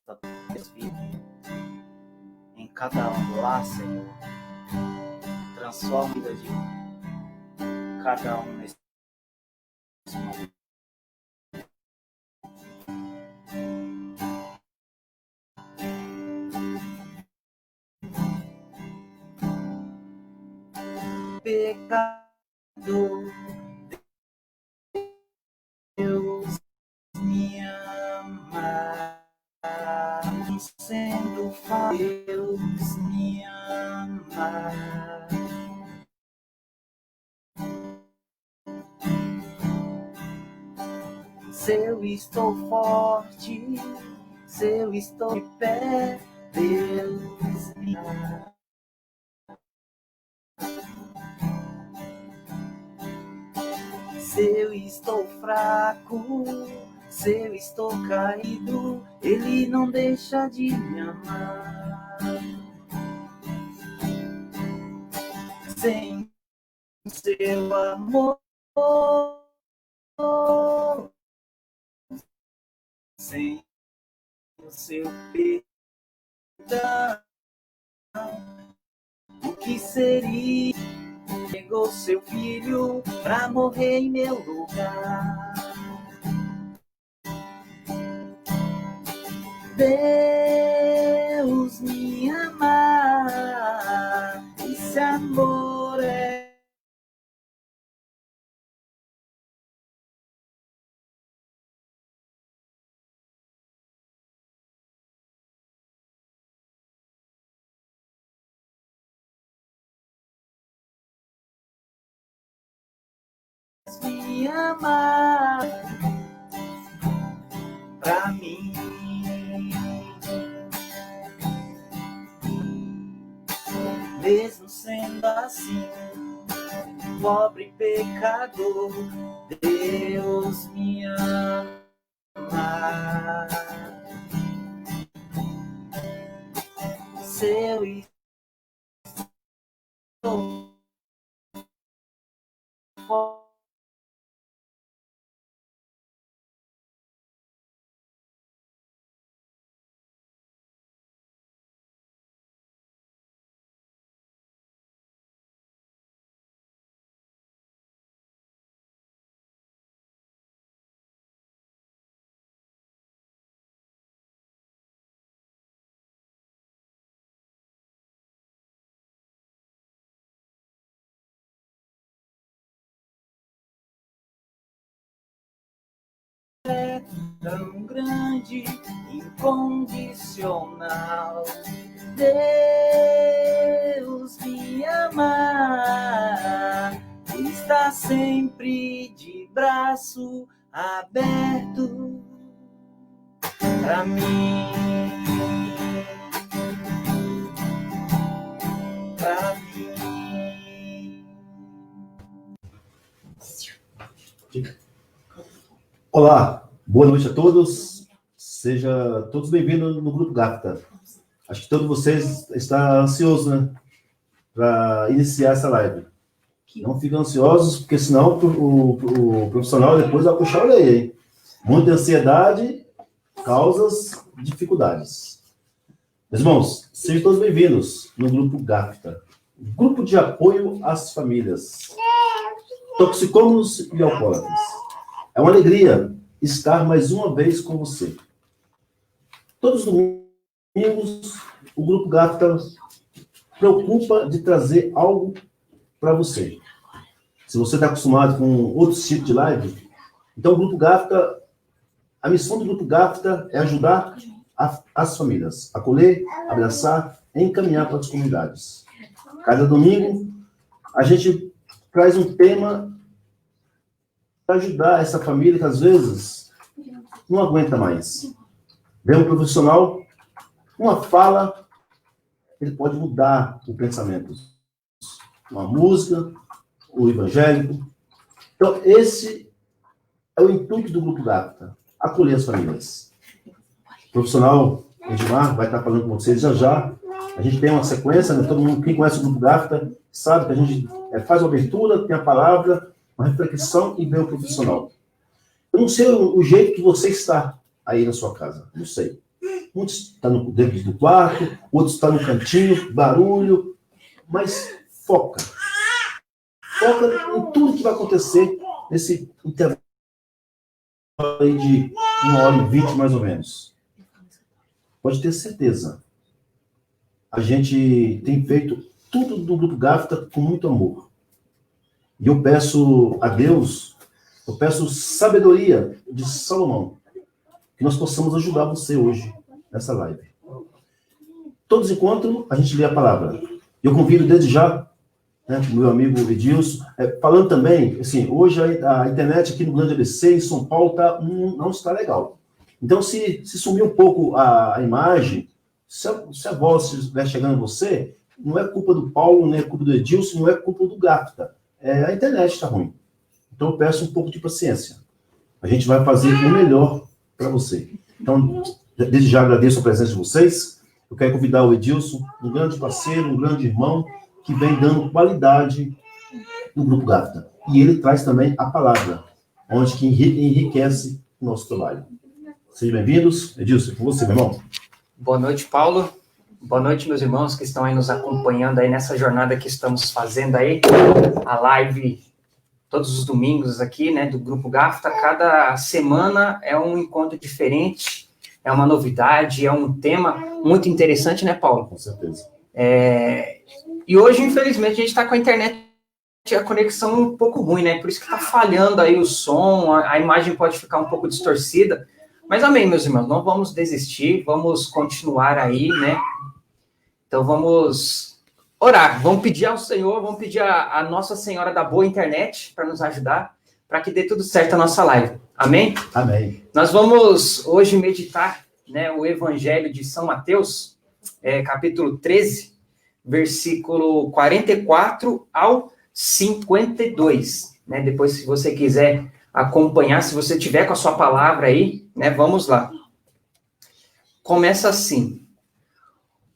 Deus vive em cada um lá, Senhor. Transforma a vida de cada um nesse momento. Pecado, Deus me ama, sendo falho, Deus me ama. Se eu estou forte, se eu estou de pé, Deus me ama. Se eu estou fraco, se eu estou caído, Ele não deixa de me amar. Sem seu amor, sem o seu perdão, o que seria? Pegou seu filho pra morrer em meu lugar. Deus me ama, esse amor é me ama pra mim. Mesmo sendo assim, pobre pecador, Deus me ama. Se eu estou forte, é tão grande, incondicional. Deus me ama, está sempre de braço aberto pra mim, pra mim. Olá, boa noite a todos. Sejam todos bem-vindos no Grupo GAFTA. Acho que todos vocês estão ansiosos, né, para iniciar essa live. Não fiquem ansiosos, porque senão o profissional depois vai puxar a orelha, hein? Muita ansiedade causa dificuldades. Meus irmãos, sejam todos bem-vindos no Grupo GAFTA, Grupo de Apoio às Famílias Toxicômanos e Alcoólatras. É uma alegria estar mais uma vez com você. Todos os domingos, o Grupo GAFTA preocupa de trazer algo para você. Se você está acostumado com outros tipos de live, então o Grupo GAFTA, a missão do Grupo GAFTA é ajudar as famílias, acolher, abraçar e encaminhar para as comunidades. Cada domingo, a gente traz um tema para ajudar essa família que às vezes não aguenta mais. Vem um profissional, uma fala, ele pode mudar o pensamento. Uma música, o evangélico. Então, esse é o intuito do Grupo GAFTA, acolher as famílias. O profissional Edmar vai estar falando com vocês já. A gente tem uma sequência, né? Todo mundo, quem conhece o Grupo GAFTA, sabe que a gente faz uma abertura, tem a palavra, uma reflexão e vem o profissional. Eu não sei o jeito que você está aí na sua casa, não sei. Muitos estão dentro do quarto, outros estão no cantinho, barulho, mas foca. Foca em tudo que vai acontecer nesse intervalo aí de 1h20, mais ou menos. Pode ter certeza. A gente tem feito tudo do Grupo Gafta com muito amor. E eu peço a Deus, eu peço sabedoria de Salomão, que nós possamos ajudar você hoje, nessa live. Todos enquanto a gente lê a palavra. Eu convido desde já, né, o meu amigo Edilson, falando também, assim, hoje a internet aqui no Grande ABC, em São Paulo, não está legal. Então, se sumir um pouco a imagem, se a voz estiver chegando em você, não é culpa do Paulo, não é culpa do Edilson, não é culpa do Gafta. A internet está ruim. Então, eu peço um pouco de paciência. A gente vai fazer o melhor para você. Então, desde já agradeço a presença de vocês. Eu quero convidar o Edilson, um grande parceiro, um grande irmão, que vem dando qualidade no Grupo Gafta. E ele traz também a palavra, onde que enriquece o nosso trabalho. Sejam bem-vindos. Edilson, é com você, meu irmão. Boa noite, Paulo. Boa noite, meus irmãos que estão aí nos acompanhando aí nessa jornada que estamos fazendo aí. A live todos os domingos aqui, né, do Grupo Gafta. Cada semana é um encontro diferente, é uma novidade, é um tema muito interessante, né, Paulo? Com certeza. E hoje, infelizmente, a gente está com a internet, a conexão um pouco ruim, né? Por isso que está falhando aí o som, a imagem pode ficar um pouco distorcida. Mas amém, meus irmãos, não vamos desistir, vamos continuar aí, né? Então vamos orar, vamos pedir ao Senhor, vamos pedir a Nossa Senhora da boa internet para nos ajudar, para que dê tudo certo a nossa live. Amém? Amém. Nós vamos hoje meditar, né, o Evangelho de São Mateus, capítulo 13, versículo 44 ao 52. Né? Depois, se você quiser acompanhar, se você tiver com a sua palavra aí, né, vamos lá. Começa assim.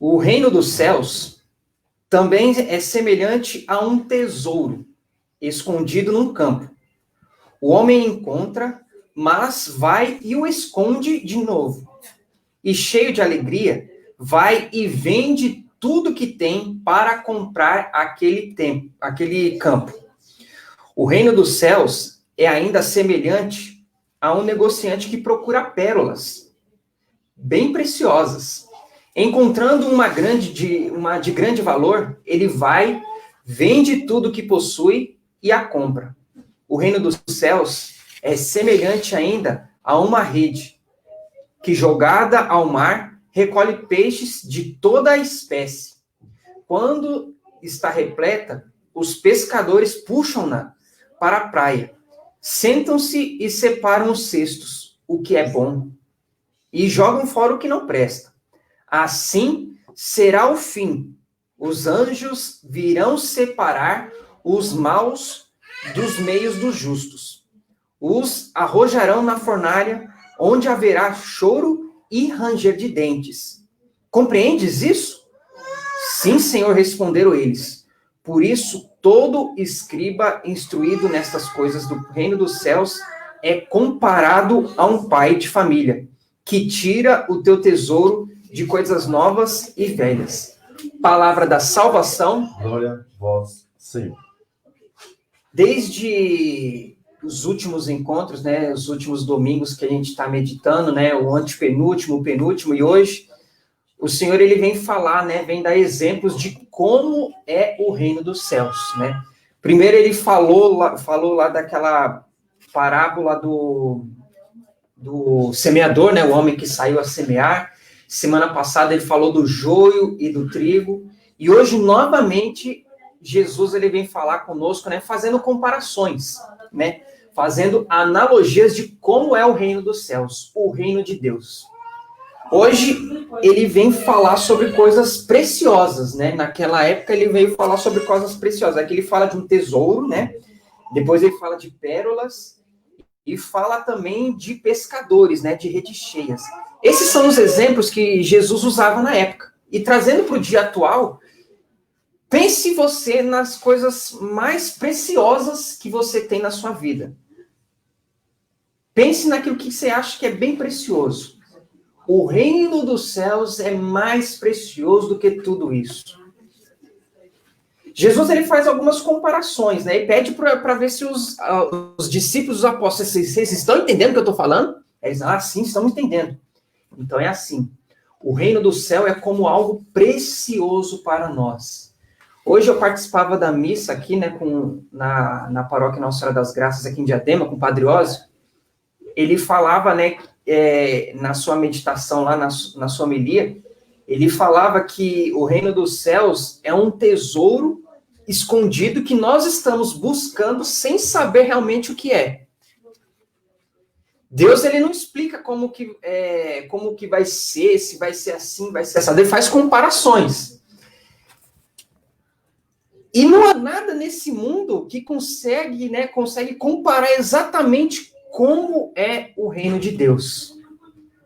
O reino dos céus também é semelhante a um tesouro escondido num campo. O homem encontra, mas vai e o esconde de novo. E cheio de alegria, vai e vende tudo que tem para comprar aquele campo. O reino dos céus é ainda semelhante a um negociante que procura pérolas bem preciosas. Encontrando uma de grande valor, ele vai, vende tudo que possui e a compra. O reino dos céus é semelhante ainda a uma rede que, jogada ao mar, recolhe peixes de toda a espécie. Quando está repleta, os pescadores puxam-na para a praia, sentam-se e separam os cestos, o que é bom, e jogam fora o que não presta. Assim será o fim. Os anjos virão separar os maus dos meios dos justos. Os arrojarão na fornalha, onde haverá choro e ranger de dentes. Compreendes isso? Sim, Senhor, responderam eles. Por isso, todo escriba instruído nestas coisas do reino dos céus é comparado a um pai de família, que tira o teu tesouro de coisas novas e velhas. Palavra da salvação. Glória a vós, Senhor. Desde os últimos encontros, né, os últimos domingos que a gente está meditando, né, o antepenúltimo, o penúltimo, e hoje o Senhor ele vem falar, né, vem dar exemplos de como é o reino dos céus, né. Primeiro ele falou lá daquela parábola do semeador, né, o homem que saiu a semear. Semana passada ele falou do joio e do trigo, e hoje novamente Jesus ele vem falar conosco, né, fazendo comparações, né, fazendo analogias de como é o reino dos céus, o reino de Deus. Hoje ele vem falar sobre coisas preciosas, né? Naquela época ele veio falar sobre coisas preciosas. Aqui ele fala de um tesouro, né? Depois ele fala de pérolas e fala também de pescadores, né? De redes cheias. Esses são os exemplos que Jesus usava na época. E trazendo para o dia atual, pense você nas coisas mais preciosas que você tem na sua vida. Pense naquilo que você acha que é bem precioso. O reino dos céus é mais precioso do que tudo isso. Jesus ele faz algumas comparações, né? E pede para ver se os discípulos, os apóstolos, vocês estão entendendo o que eu estou falando? Eles, sim, estamos entendendo. Então é assim, o reino do céu é como algo precioso para nós. Hoje eu participava da missa aqui, né, na paróquia Nossa Senhora das Graças, aqui em Diadema, com o Padre Ósio. Ele falava, né, na sua meditação, lá na sua homilia, ele falava que o reino dos céus é um tesouro escondido que nós estamos buscando sem saber realmente o que é. Deus, ele não explica como que vai ser, se vai ser assim, vai ser assim. Ele faz comparações. E não há nada nesse mundo que consegue comparar exatamente como é o reino de Deus.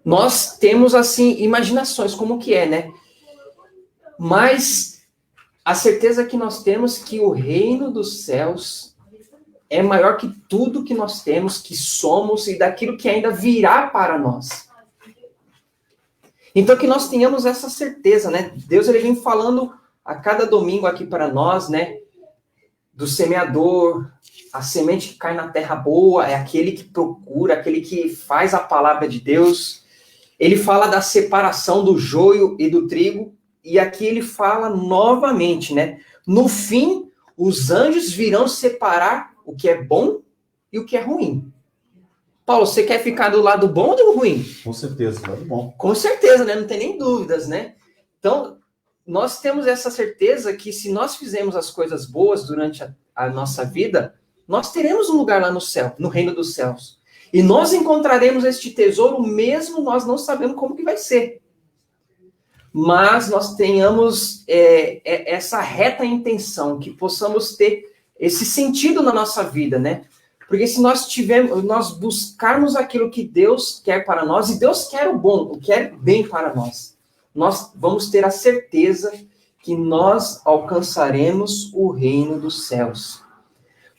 Nós temos, assim, imaginações como que é, né? Mas a certeza que nós temos que o reino dos céus é maior que tudo que nós temos, que somos e daquilo que ainda virá para nós. Então, que nós tenhamos essa certeza, né? Deus, ele vem falando a cada domingo aqui para nós, né? Do semeador, a semente que cai na terra boa, é aquele que procura, aquele que faz a palavra de Deus. Ele fala da separação do joio e do trigo, e aqui ele fala novamente, né? No fim, os anjos virão separar o que é bom e o que é ruim. Paulo, você quer ficar do lado bom ou do ruim? Com certeza, do lado bom. Com certeza, né? Não tem nem dúvidas, né? Então, nós temos essa certeza que se nós fizermos as coisas boas durante a nossa vida, nós teremos um lugar lá no céu, no reino dos céus. E nós encontraremos este tesouro mesmo nós não sabendo como que vai ser. Mas nós tenhamos essa reta intenção, que possamos ter esse sentido na nossa vida, né? Porque se nós buscarmos aquilo que Deus quer para nós, e Deus quer o bom, quer bem para nós, nós vamos ter a certeza que nós alcançaremos o reino dos céus.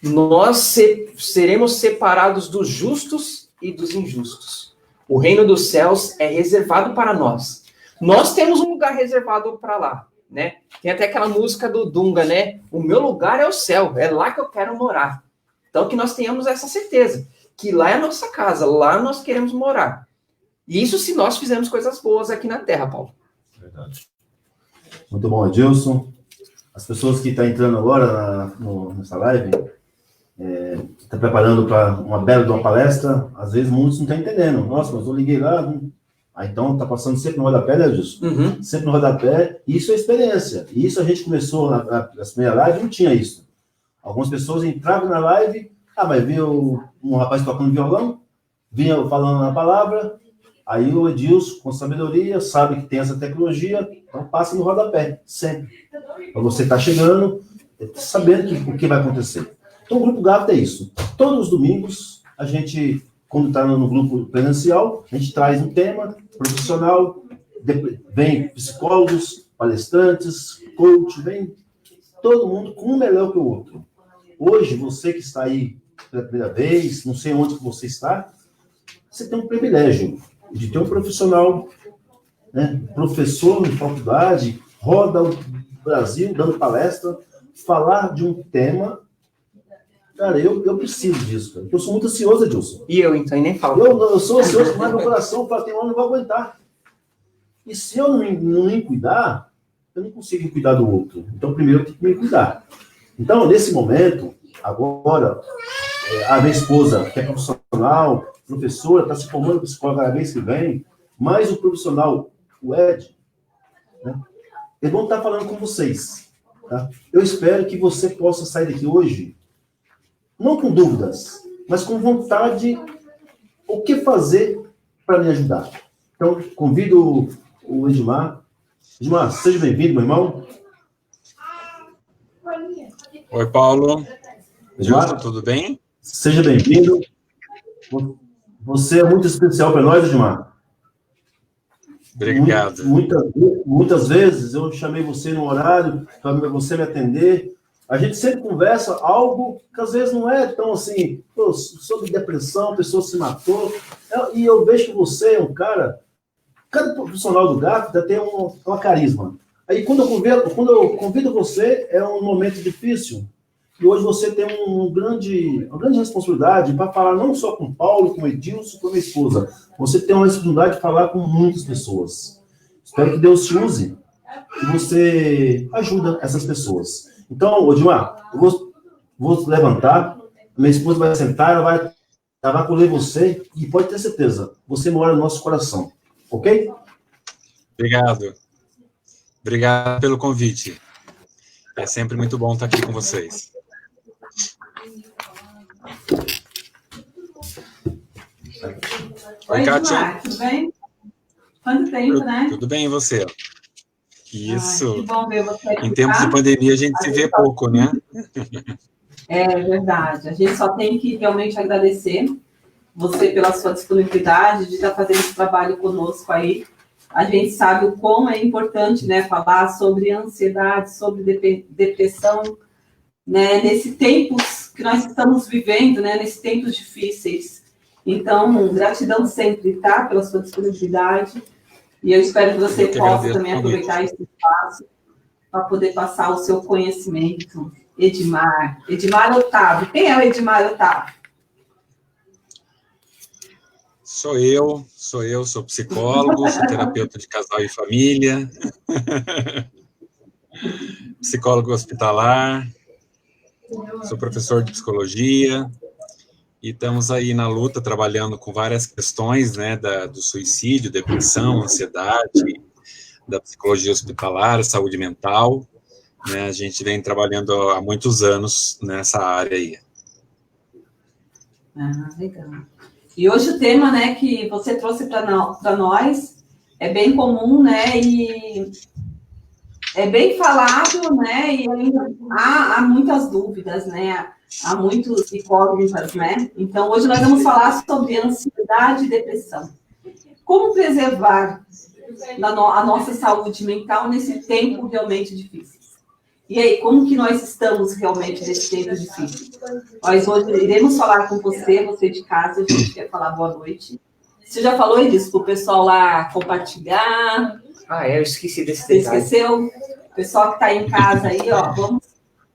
Nós seremos separados dos justos e dos injustos. O reino dos céus é reservado para nós. Nós temos um lugar reservado para lá, né? Tem até aquela música do Dunga, né? O meu lugar é o céu, é lá que eu quero morar. Então, que nós tenhamos essa certeza, que lá é a nossa casa, lá nós queremos morar. E isso se nós fizermos coisas boas aqui na Terra, Paulo. Verdade. Muito bom, Edilson. As pessoas que estão entrando agora nessa live, estão preparando para uma bela de uma palestra, às vezes muitos não estão entendendo. Nossa, mas eu liguei lá, então está passando sempre no rodapé, né, Edilson? Uhum. Sempre no rodapé. Isso é experiência. E isso a gente começou na primeira live, não tinha isso. Algumas pessoas entravam na live, mas viu um rapaz tocando violão, vinha falando na palavra, aí o Edilson, com sabedoria, sabe que tem essa tecnologia, então passa no rodapé, sempre. Para você estar chegando, sabendo o que vai acontecer. Então o Grupo Gávea é isso. Todos os domingos, a gente, quando está no grupo presencial, a gente traz um tema profissional, vem psicólogos, palestrantes, coach, vem todo mundo com um melhor que o outro. Hoje, você que está aí pela primeira vez, não sei onde que você está, você tem um privilégio de ter um profissional, né, professor em faculdade, roda o Brasil dando palestra, falar de um tema. Cara, eu preciso disso, cara. Eu sou muito ansioso, Edilson. E eu, então, nem falo. Eu sou ansioso, mas meu coração fala, tem hora não vou aguentar. E se eu não me cuidar, eu não consigo cuidar do outro. Então, primeiro eu tenho que me cuidar. Então, nesse momento, agora, a minha esposa, que é profissional, professora, está se formando psicóloga cada vez que vem, mais o profissional, o Ed, né? Eles vão estar falando com vocês. Tá? Eu espero que você possa sair daqui hoje, não com dúvidas, mas com vontade, o que fazer para me ajudar. Então, convido o Edmar. Edmar, seja bem-vindo, meu irmão. Oi, Paulo. Edmar, Justo, tudo bem? seja bem-vindo. Você é muito especial para nós, Edmar. Obrigado. Muitas vezes eu chamei você no horário para você me atender. A gente sempre conversa algo que às vezes não é tão assim, sobre depressão, a pessoa se matou. E eu vejo que você é um cara cada profissional do GAFTA tem uma carisma. Aí, quando eu convido você, é um momento difícil, e hoje você tem uma grande responsabilidade para falar não só com o Paulo, com o Edilson, com a minha esposa. Você tem uma responsabilidade de falar com muitas pessoas. Espero que Deus te use e você ajuda essas pessoas. Então, Odimar, eu vou levantar, minha esposa vai sentar, ela vai acolher você, e pode ter certeza, você mora no nosso coração. Ok? Obrigado. Obrigado pelo convite. É sempre muito bom estar aqui com vocês. Oi, Kátia. Edmar, tudo bem? Quanto tempo, né? Tudo bem, e você? Isso. Que bom ver você aqui, Em tempos de pandemia, a gente se vê pouco, né? É verdade. A gente só tem que realmente agradecer você pela sua disponibilidade de estar fazendo esse trabalho conosco aí. A gente sabe o quão é importante, né, falar sobre ansiedade, sobre depressão, né, nesses tempos que nós estamos vivendo, né, nesses tempos difíceis. Então, gratidão sempre, tá, pela sua disponibilidade. E eu espero que você possa também aproveitar esse espaço para poder passar o seu conhecimento. Edmar Otávio. Quem é o Edmar Otávio? Sou eu, sou psicólogo, sou terapeuta de casal e família, psicólogo hospitalar, sou professor de psicologia, e estamos aí na luta, trabalhando com várias questões, né, do suicídio, depressão, ansiedade, da psicologia hospitalar, saúde mental, né, a gente vem trabalhando há muitos anos nessa área aí. Ah, legal. E hoje o tema, né, que você trouxe para nós é bem comum, né, e é bem falado, né, e ainda há muitas dúvidas, né, há muitos incógnitas, né. Então, hoje nós vamos falar sobre ansiedade e depressão. Como preservar a nossa saúde mental nesse tempo realmente difícil? E aí, como que nós estamos realmente nesse tempo difícil? Nós hoje iremos falar com você de casa, a gente quer falar boa noite. Você já falou disso para o pessoal lá compartilhar? Eu esqueci desse Você detalhe. esqueceu? O pessoal que está em casa aí, ó, vamos...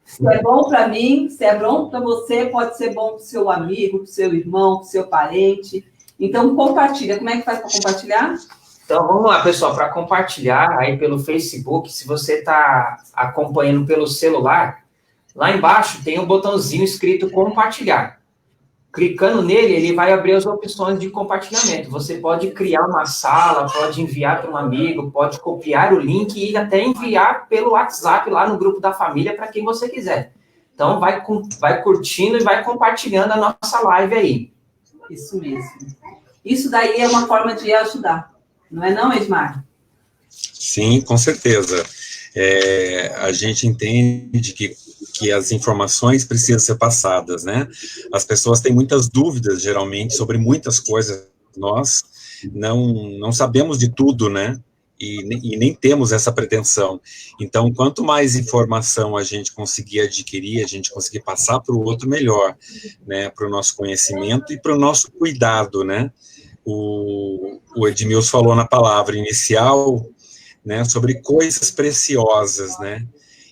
Se é bom para mim, se é bom para você, pode ser bom para o seu amigo, para o seu irmão, para o seu parente. Então, compartilha. Como é que faz para compartilhar? Então, vamos lá, pessoal, para compartilhar aí pelo Facebook, se você está acompanhando pelo celular, lá embaixo tem um botãozinho escrito compartilhar. Clicando nele, ele vai abrir as opções de compartilhamento. Você pode criar uma sala, pode enviar para um amigo, pode copiar o link e até enviar pelo WhatsApp lá no grupo da família para quem você quiser. Então, vai curtindo e vai compartilhando a nossa live aí. Isso mesmo. Isso daí é uma forma de ajudar. Não é não, Edmar? Sim, com certeza. A gente entende que as informações precisam ser passadas, né? As pessoas têm muitas dúvidas, geralmente, sobre muitas coisas. Nós não sabemos de tudo, né? E nem temos essa pretensão. Então, quanto mais informação a gente conseguir adquirir, a gente conseguir passar para o outro, melhor, né? Para o nosso conhecimento e para o nosso cuidado, né? O Edmilson falou na palavra inicial, né, sobre coisas preciosas, né,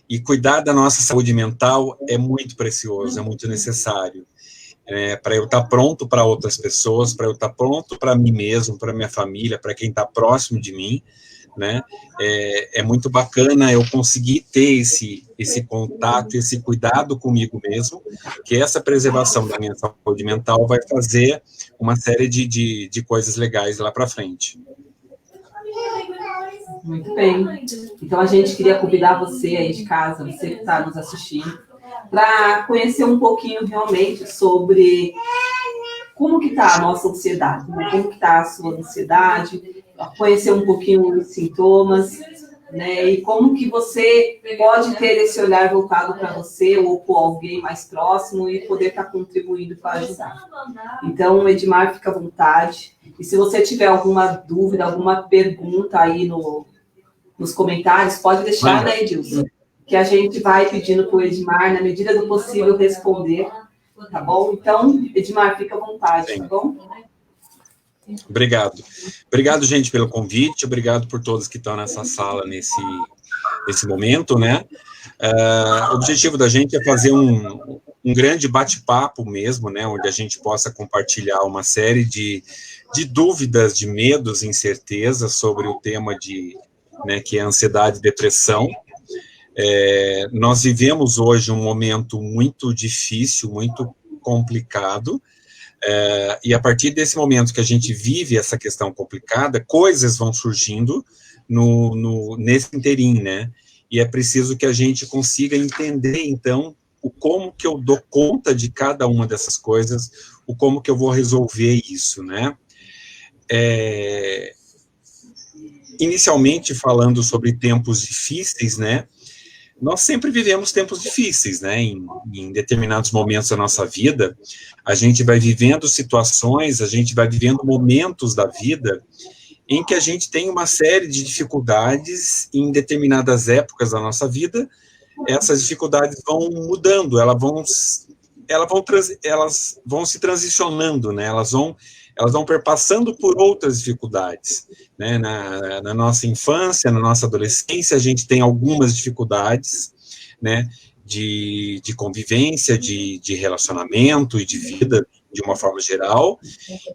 e cuidar da nossa saúde mental é muito precioso, é muito necessário, para eu estar pronto para outras pessoas, para eu estar pronto para mim mesmo, para minha família, para quem está próximo de mim, né, é muito bacana eu conseguir ter esse contato, esse cuidado comigo mesmo, que essa preservação da minha saúde mental vai fazer uma série de coisas legais lá para frente. Muito bem. Então, a gente queria convidar você aí de casa, você que está nos assistindo, para conhecer um pouquinho realmente sobre como que está a nossa ansiedade, né? Como que está a sua ansiedade, conhecer um pouquinho os sintomas, né? E como que você pode ter esse olhar voltado para você ou com alguém mais próximo e poder estar contribuindo para ajudar. Então, Edmar, fica à vontade. E se você tiver alguma dúvida, alguma pergunta aí nos comentários, pode deixar, né, Edilson? Que a gente vai pedindo para o Edmar, na medida do possível, responder, tá bom? Então, Edmar, fica à vontade, tá bom? Obrigado. Obrigado, gente, pelo convite, obrigado por todos que estão nessa sala nesse momento, né? O objetivo da gente é fazer um grande bate-papo mesmo, né? Onde a gente possa compartilhar uma série de dúvidas, de medos, incertezas sobre o tema que é ansiedade e depressão. Nós vivemos hoje um momento muito difícil, muito complicado, e a partir desse momento que a gente vive essa questão complicada, coisas vão surgindo nesse interim, né? E é preciso que a gente consiga entender, então, como que eu dou conta de cada uma dessas coisas, como que eu vou resolver isso, né? Inicialmente, falando sobre tempos difíceis, né? Nós sempre vivemos tempos difíceis, né? Em determinados momentos da nossa vida, a gente vai vivendo situações, a gente vai vivendo momentos da vida em que a gente tem uma série de dificuldades em determinadas épocas da nossa vida. Essas dificuldades vão mudando, elas vão se transicionando, né? Elas vão perpassando por outras dificuldades, né? Na nossa infância, na nossa adolescência, a gente tem algumas dificuldades, né? De convivência, de relacionamento e de vida, de uma forma geral.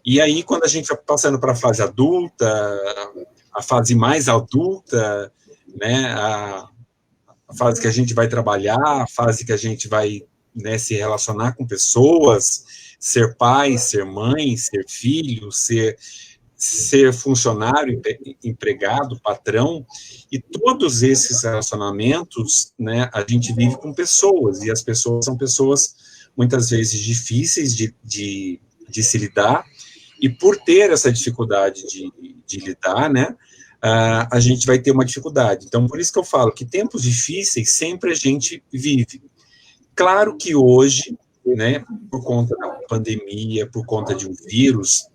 E aí, quando a gente vai passando para a fase adulta, a fase mais adulta, né? A fase que a gente vai trabalhar, a fase que a gente vai, né, se relacionar com pessoas, ser pai, ser mãe, ser filho, ser funcionário, empregado, patrão, e todos esses relacionamentos, né, a gente vive com pessoas, e as pessoas são pessoas, muitas vezes, difíceis de se lidar, e por ter essa dificuldade de lidar, né, a gente vai ter uma dificuldade. Então, por isso que eu falo que tempos difíceis sempre a gente vive. Claro que hoje, né, por conta da pandemia, por conta de um vírus,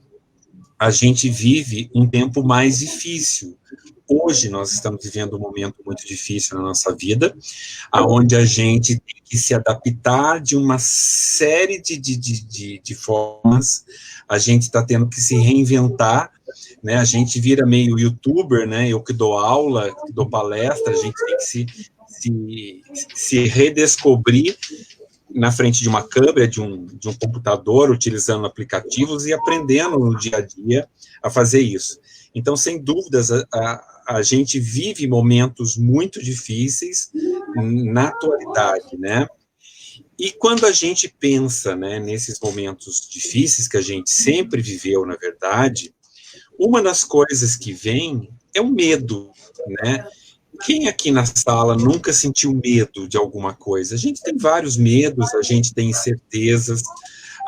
a gente vive um tempo mais difícil. Hoje nós estamos vivendo um momento muito difícil na nossa vida, onde a gente tem que se adaptar de uma série de formas, a gente está tendo que se reinventar, né? A gente vira meio youtuber, né? Eu que dou aula, que dou palestra, a gente tem que se redescobrir na frente de uma câmera, de um computador, utilizando aplicativos e aprendendo no dia a dia a fazer isso. Então, sem dúvidas, a gente vive momentos muito difíceis na atualidade, né? E quando a gente pensa, né, nesses momentos difíceis que a gente sempre viveu, na verdade, uma das coisas que vem é o medo, né? Quem aqui na sala nunca sentiu medo de alguma coisa? A gente tem vários medos, a gente tem incertezas,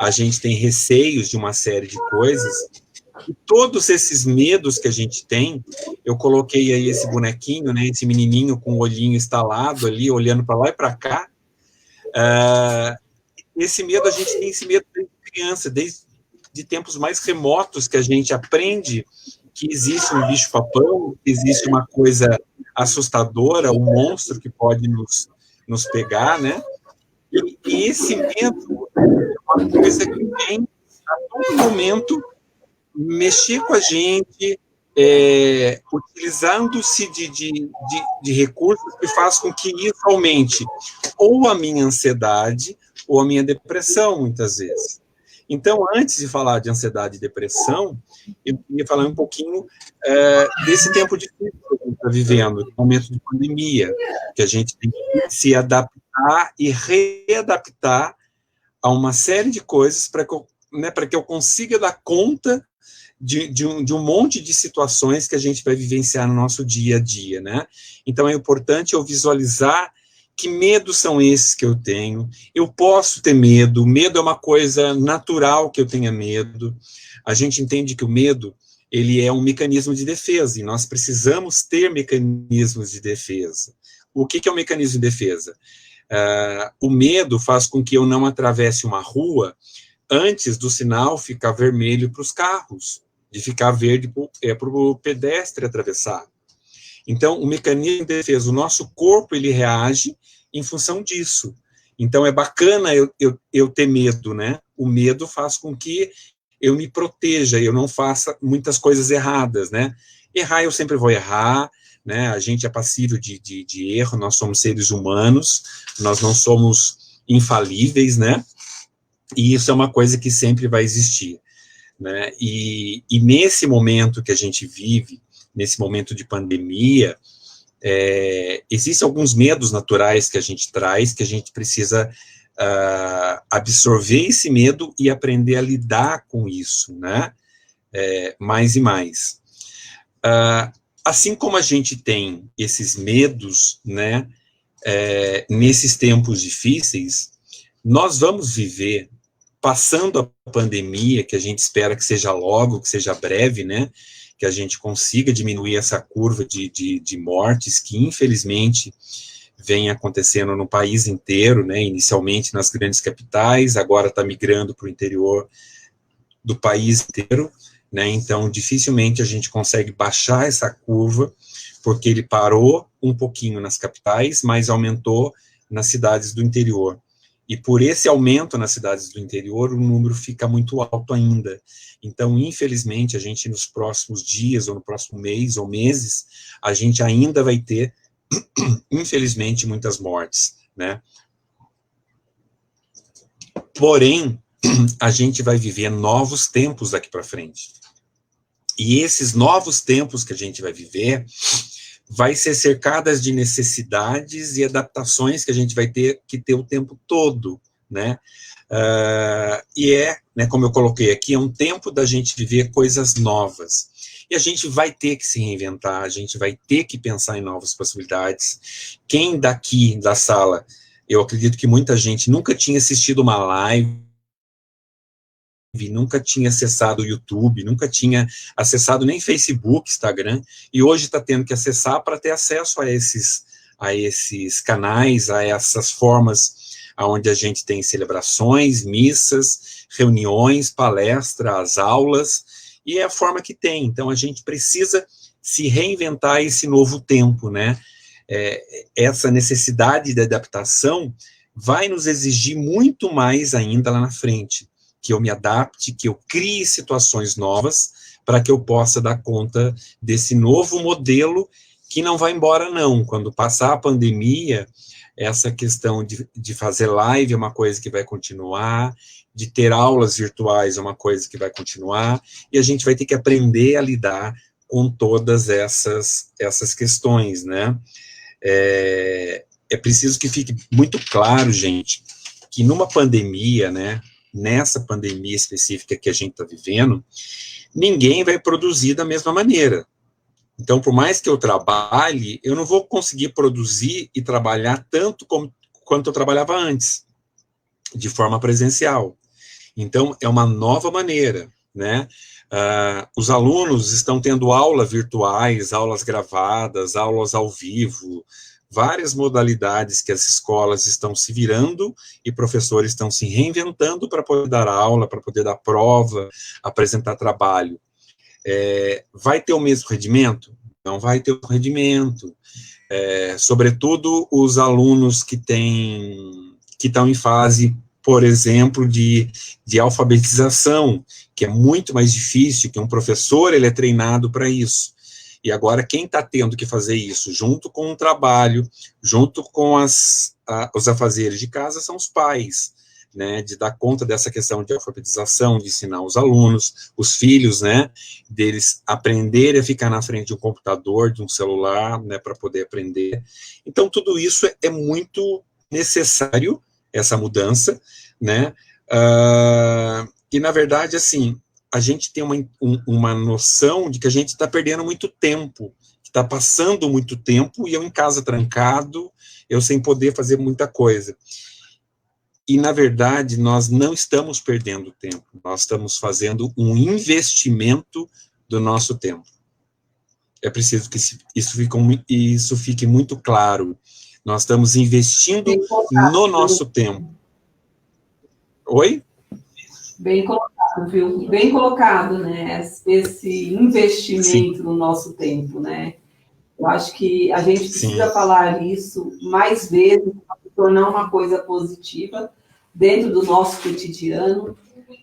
a gente tem receios de uma série de coisas, e todos esses medos que a gente tem, eu coloquei aí esse bonequinho, né, esse menininho com o olhinho estalado ali, olhando para lá e para cá, esse medo, a gente tem esse medo desde criança, desde tempos mais remotos, que a gente aprende que existe um bicho-papão, que existe uma coisa assustadora, um monstro que pode nos pegar, né? E esse medo é uma coisa que vem a todo momento mexer com a gente, utilizando-se de recursos que faz com que isso aumente ou a minha ansiedade ou a minha depressão, muitas vezes. Então, antes de falar de ansiedade e depressão, eu queria falar um pouquinho desse tempo difícil que a gente está vivendo, momento de pandemia, que a gente tem que se adaptar e readaptar a uma série de coisas para que eu consiga dar conta de um monte de situações que a gente vai vivenciar no nosso dia a dia, né? Então, é importante eu visualizar que medos são esses que eu tenho. Eu posso ter medo, medo é uma coisa natural que eu tenha medo. A gente entende que o medo, ele é um mecanismo de defesa, e nós precisamos ter mecanismos de defesa. O que é um mecanismo de defesa? O medo faz com que eu não atravesse uma rua antes do sinal ficar vermelho para os carros, de ficar verde para o pedestre atravessar. Então, o mecanismo de defesa, o nosso corpo, ele reage em função disso. Então, é bacana eu ter medo, né? O medo faz com que eu me proteja, eu não faça muitas coisas erradas, né? Errar, eu sempre vou errar, né? A gente é passível de erro, nós somos seres humanos, nós não somos infalíveis, né? E isso é uma coisa que sempre vai existir, né? E nesse momento que a gente vive, nesse momento de pandemia, existem alguns medos naturais que a gente traz, que a gente precisa absorver esse medo e aprender a lidar com isso, né? Mais e mais. Assim como a gente tem esses medos, né? Nesses tempos difíceis, nós vamos viver, passando a pandemia, que a gente espera que seja logo, que seja breve, né? Que a gente consiga diminuir essa curva de mortes, que infelizmente vem acontecendo no país inteiro, né? Inicialmente nas grandes capitais, agora está migrando para o interior do país inteiro, né? Então, dificilmente a gente consegue baixar essa curva, porque ele parou um pouquinho nas capitais, mas aumentou nas cidades do interior. E por esse aumento nas cidades do interior, o número fica muito alto ainda. Então, infelizmente, a gente nos próximos dias, ou no próximo mês, ou meses, a gente ainda vai ter, infelizmente, muitas mortes, né? Porém, a gente vai viver novos tempos daqui para frente. E esses novos tempos que a gente vai viver vai ser cercadas de necessidades e adaptações que a gente vai ter que ter o tempo todo, né? Né, como eu coloquei aqui, é um tempo da gente viver coisas novas. E a gente vai ter que se reinventar, a gente vai ter que pensar em novas possibilidades. Quem daqui da sala, eu acredito que muita gente nunca tinha assistido uma live, nunca tinha acessado o YouTube, nunca tinha acessado nem Facebook, Instagram, e hoje está tendo que acessar para ter acesso a esses canais, a essas formas onde a gente tem celebrações, missas, reuniões, palestras, aulas, e é a forma que tem. Então, a gente precisa se reinventar esse novo tempo, né? Essa necessidade de adaptação vai nos exigir muito mais ainda lá na frente, que eu me adapte, que eu crie situações novas para que eu possa dar conta desse novo modelo que não vai embora, não. Quando passar a pandemia, essa questão de fazer live é uma coisa que vai continuar, de ter aulas virtuais é uma coisa que vai continuar, e a gente vai ter que aprender a lidar com todas essas questões, né? É preciso que fique muito claro, gente, que numa pandemia, né, nessa pandemia específica que a gente está vivendo, ninguém vai produzir da mesma maneira. Então, por mais que eu trabalhe, eu não vou conseguir produzir e trabalhar tanto quanto eu trabalhava antes, de forma presencial. Então, é uma nova maneira, né? Os alunos estão tendo aulas virtuais, aulas gravadas, aulas ao vivo, várias modalidades que as escolas estão se virando e professores estão se reinventando para poder dar aula, para poder dar prova, apresentar trabalho. Vai ter o mesmo rendimento? Não vai ter o rendimento. Sobretudo os alunos que estão em fase, por exemplo, de alfabetização, que é muito mais difícil, que um professor ele é treinado para isso. E agora, quem está tendo que fazer isso, junto com o trabalho, junto com os afazeres de casa, são os pais, né, de dar conta dessa questão de alfabetização, de ensinar os alunos, os filhos, né, deles aprenderem a ficar na frente de um computador, de um celular, né, para poder aprender. Então, tudo isso é muito necessário, essa mudança, né, e, na verdade, assim, a gente tem uma noção de que a gente está perdendo muito tempo, está passando muito tempo, e eu em casa trancado, eu sem poder fazer muita coisa. E, na verdade, nós não estamos perdendo tempo, nós estamos fazendo um investimento do nosso tempo. É preciso que isso fique muito claro. Nós estamos investindo no nosso tempo. Oi? Bem colocado, viu? Bem colocado, né? Esse investimento Sim. no nosso tempo, né? Eu acho que a gente precisa Sim. falar isso mais vezes para tornar uma coisa positiva dentro do nosso cotidiano,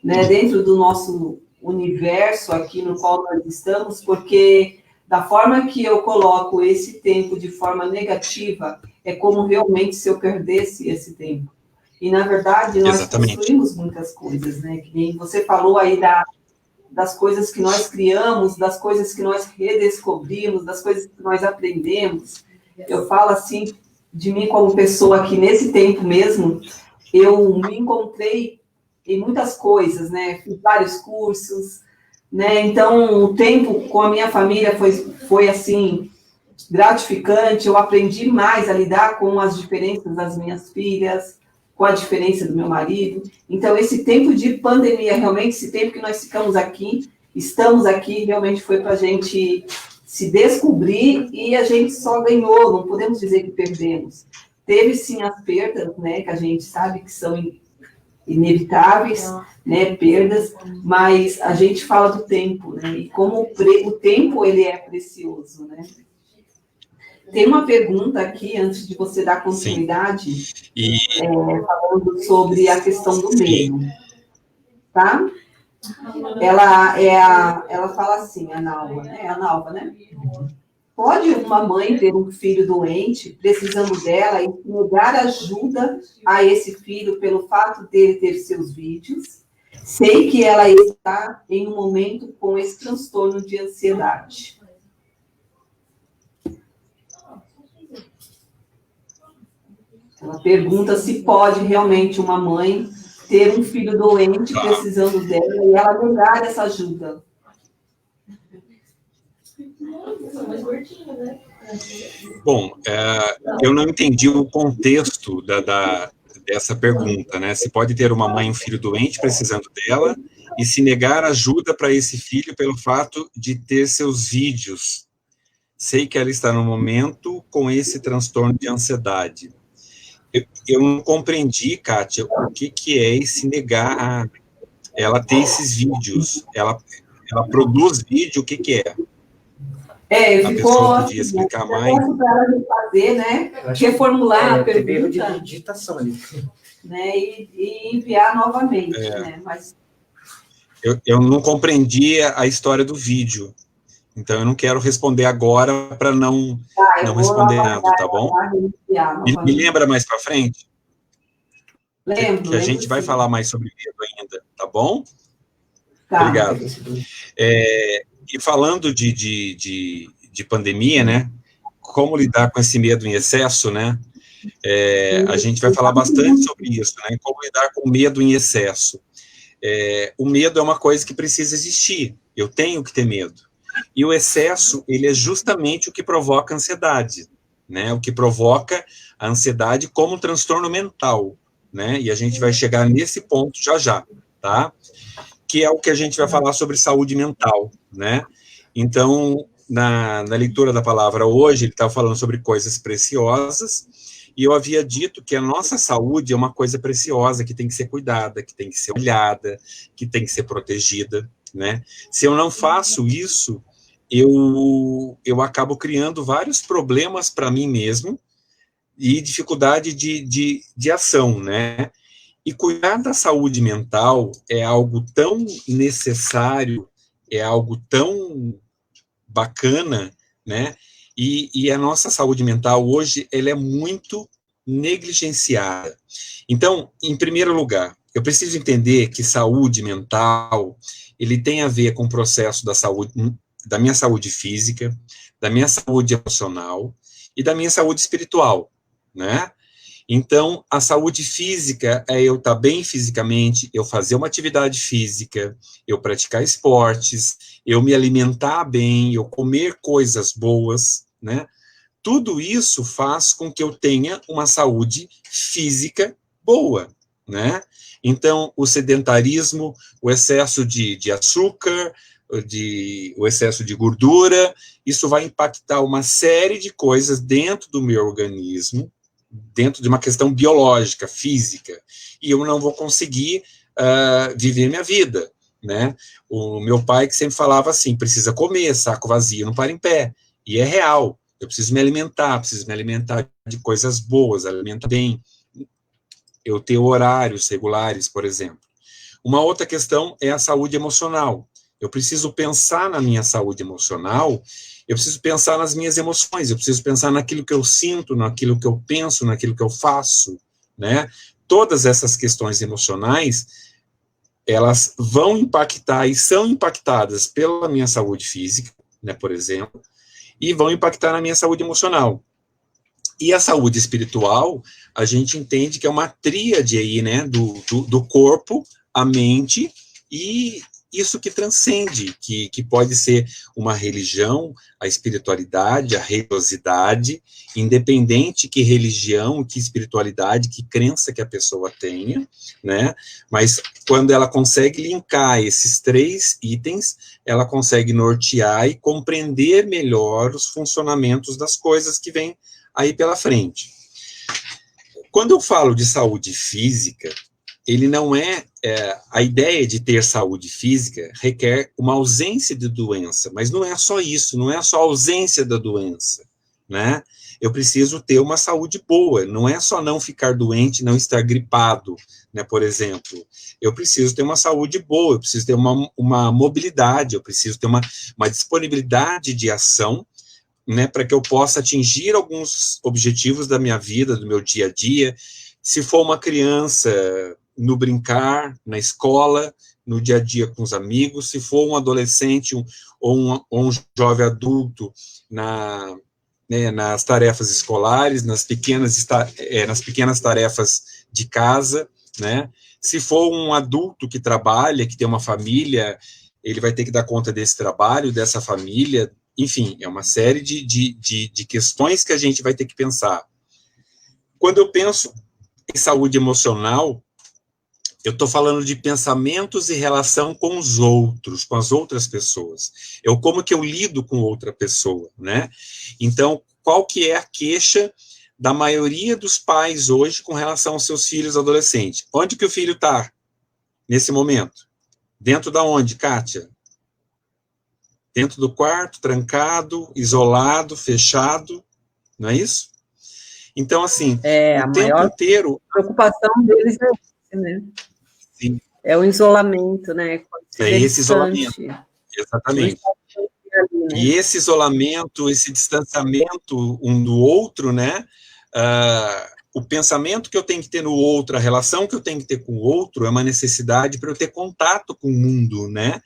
né? Dentro do nosso universo aqui no qual nós estamos, porque da forma que eu coloco esse tempo de forma negativa, é como realmente se eu perdesse esse tempo. E, na verdade, nós construímos muitas coisas, né? Que nem você falou aí das coisas que nós criamos, das coisas que nós redescobrimos, das coisas que nós aprendemos. Eu falo assim, de mim como pessoa que nesse tempo mesmo, eu me encontrei em muitas coisas, né? Fiz vários cursos, né? Então, o tempo com a minha família foi assim, gratificante. Eu aprendi mais a lidar com as diferenças das minhas filhas, com a diferença do meu marido. Então, esse tempo de pandemia, realmente, esse tempo que nós estamos aqui, realmente foi para a gente se descobrir e a gente só ganhou, não podemos dizer que perdemos. Teve, sim, as perdas, né, que a gente sabe que são inevitáveis, né, perdas, mas a gente fala do tempo, né, e como o tempo, ele é precioso, né. Tem uma pergunta aqui, antes de você dar continuidade, falando sobre a questão do medo, tá? Ela fala assim, a Nalva, né? Pode uma mãe ter um filho doente, precisando dela, e negar ajuda a esse filho pelo fato dele ter seus vídeos? Sei que ela está em um momento com esse transtorno de ansiedade. Ela pergunta se pode realmente uma mãe ter um filho doente precisando dela e ela negar essa ajuda. Bom, eu não entendi o contexto dessa pergunta, né? Se pode ter uma mãe e um filho doente precisando dela e se negar ajuda para esse filho pelo fato de ter seus vídeos. Sei que ela está no momento com esse transtorno de ansiedade. Eu não compreendi, Kátia, o que é esse negar a ela ter esses vídeos. Ela produz vídeo, o que é? A pessoa podia explicar mais. Para ela fazer, né? Reformular a pergunta. Erro de digitação ali. Né? E enviar novamente, né? Mas... Eu não compreendi a história do vídeo. Então, eu não quero responder agora para não responder nada, tá bom? Me lembra mais para frente? Lembro. Que a gente vai falar mais sobre medo ainda, tá bom? Tá. Obrigado. E falando de pandemia, né? Como lidar com esse medo em excesso, né? A gente vai falar bastante sobre isso, né? Como lidar com medo em excesso. O medo é uma coisa que precisa existir. Eu tenho que ter medo. E o excesso, ele é justamente o que provoca ansiedade, né? O que provoca a ansiedade como um transtorno mental, né? E a gente vai chegar nesse ponto já, tá? Que é o que a gente vai falar sobre saúde mental, né? Então, na leitura da palavra hoje, ele estava falando sobre coisas preciosas, e eu havia dito que a nossa saúde é uma coisa preciosa, que tem que ser cuidada, que tem que ser olhada, que tem que ser protegida, né? Se eu não faço isso, eu acabo criando vários problemas para mim mesmo e dificuldade de ação, né? E cuidar da saúde mental é algo tão necessário, é algo tão bacana, né? E a nossa saúde mental hoje, ela é muito negligenciada. Então, em primeiro lugar, eu preciso entender que saúde mental, ele tem a ver com o processo da minha saúde física, da minha saúde emocional e da minha saúde espiritual, né? Então, a saúde física é eu estar bem fisicamente, eu fazer uma atividade física, eu praticar esportes, eu me alimentar bem, eu comer coisas boas, né? Tudo isso faz com que eu tenha uma saúde física boa, né? Então, o sedentarismo, o excesso de açúcar, o excesso de gordura, isso vai impactar uma série de coisas dentro do meu organismo, dentro de uma questão biológica, física, e eu não vou conseguir viver minha vida, né? O meu pai que sempre falava assim, precisa comer, saco vazio não para em pé, e é real, eu preciso me alimentar de coisas boas, alimentar bem, eu ter horários regulares, por exemplo. Uma outra questão é a saúde emocional. Eu preciso pensar na minha saúde emocional, eu preciso pensar nas minhas emoções, eu preciso pensar naquilo que eu sinto, naquilo que eu penso, naquilo que eu faço, né? Todas essas questões emocionais, elas vão impactar e são impactadas pela minha saúde física, né, por exemplo, e vão impactar na minha saúde emocional. E a saúde espiritual, a gente entende que é uma tríade aí, né, do corpo, a mente e isso que transcende, que pode ser uma religião, a espiritualidade, a religiosidade, independente que religião, que espiritualidade, que crença que a pessoa tenha, né, mas quando ela consegue linkar esses 3 itens, ela consegue nortear e compreender melhor os funcionamentos das coisas que vêm aí pela frente. Quando eu falo de saúde física, ele não a ideia de ter saúde física requer uma ausência de doença, mas não é só isso, não é só a ausência da doença, né? Eu preciso ter uma saúde boa, não é só não ficar doente, não estar gripado, né, por exemplo. Eu preciso ter uma saúde boa, eu preciso ter uma mobilidade, eu preciso ter uma disponibilidade de ação, né, para que eu possa atingir alguns objetivos da minha vida, do meu dia a dia. Se for uma criança, no brincar, na escola, no dia a dia com os amigos, se for um adolescente ou um jovem adulto nas tarefas escolares, nas pequenas tarefas de casa, né? Se for um adulto que trabalha, que tem uma família, ele vai ter que dar conta desse trabalho, dessa família, enfim, é uma série de questões que a gente vai ter que pensar. Quando eu penso em saúde emocional, eu estou falando de pensamentos e relação com os outros, com as outras pessoas. Como que eu lido com outra pessoa, né? Então, qual que é a queixa da maioria dos pais hoje com relação aos seus filhos adolescentes? Onde que o filho está nesse momento? Dentro da onde, Kátia? Dentro do quarto, trancado, isolado, fechado, não é isso? Então, assim, o tempo inteiro... A preocupação deles é esse, né? Sim. É o isolamento, né? Esse isolamento, exatamente. E esse isolamento, esse distanciamento um do outro, né? O pensamento que eu tenho que ter no outro, a relação que eu tenho que ter com o outro é uma necessidade para eu ter contato com o mundo, né?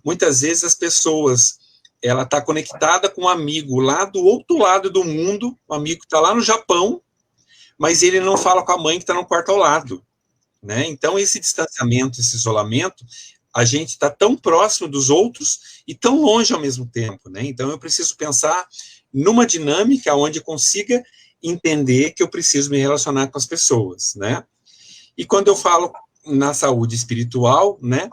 Muitas vezes as pessoas, ela está conectada com um amigo lá do outro lado do mundo, um amigo que está lá no Japão, mas ele não fala com a mãe que está no quarto ao lado, né? Então, esse distanciamento, esse isolamento, a gente está tão próximo dos outros e tão longe ao mesmo tempo, né? Então, eu preciso pensar numa dinâmica onde eu consiga entender que eu preciso me relacionar com as pessoas, né? E quando eu falo na saúde espiritual, né,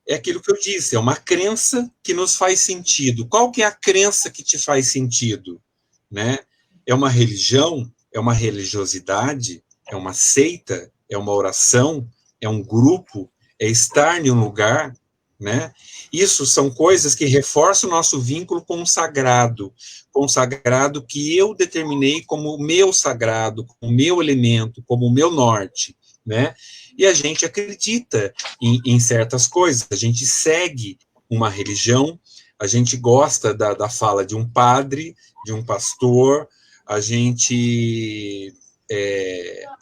é aquilo que eu disse, é uma crença que nos faz sentido. Qual que é a crença que te faz sentido, né? É uma religião? É uma religiosidade? É uma seita? É uma oração? É um grupo? É estar em um lugar, né? Isso são coisas que reforçam o nosso vínculo com o sagrado que eu determinei como o meu sagrado, como o meu elemento, como o meu norte, né? E a gente acredita em certas coisas, a gente segue uma religião, a gente gosta da fala de um padre, de um pastor, a gente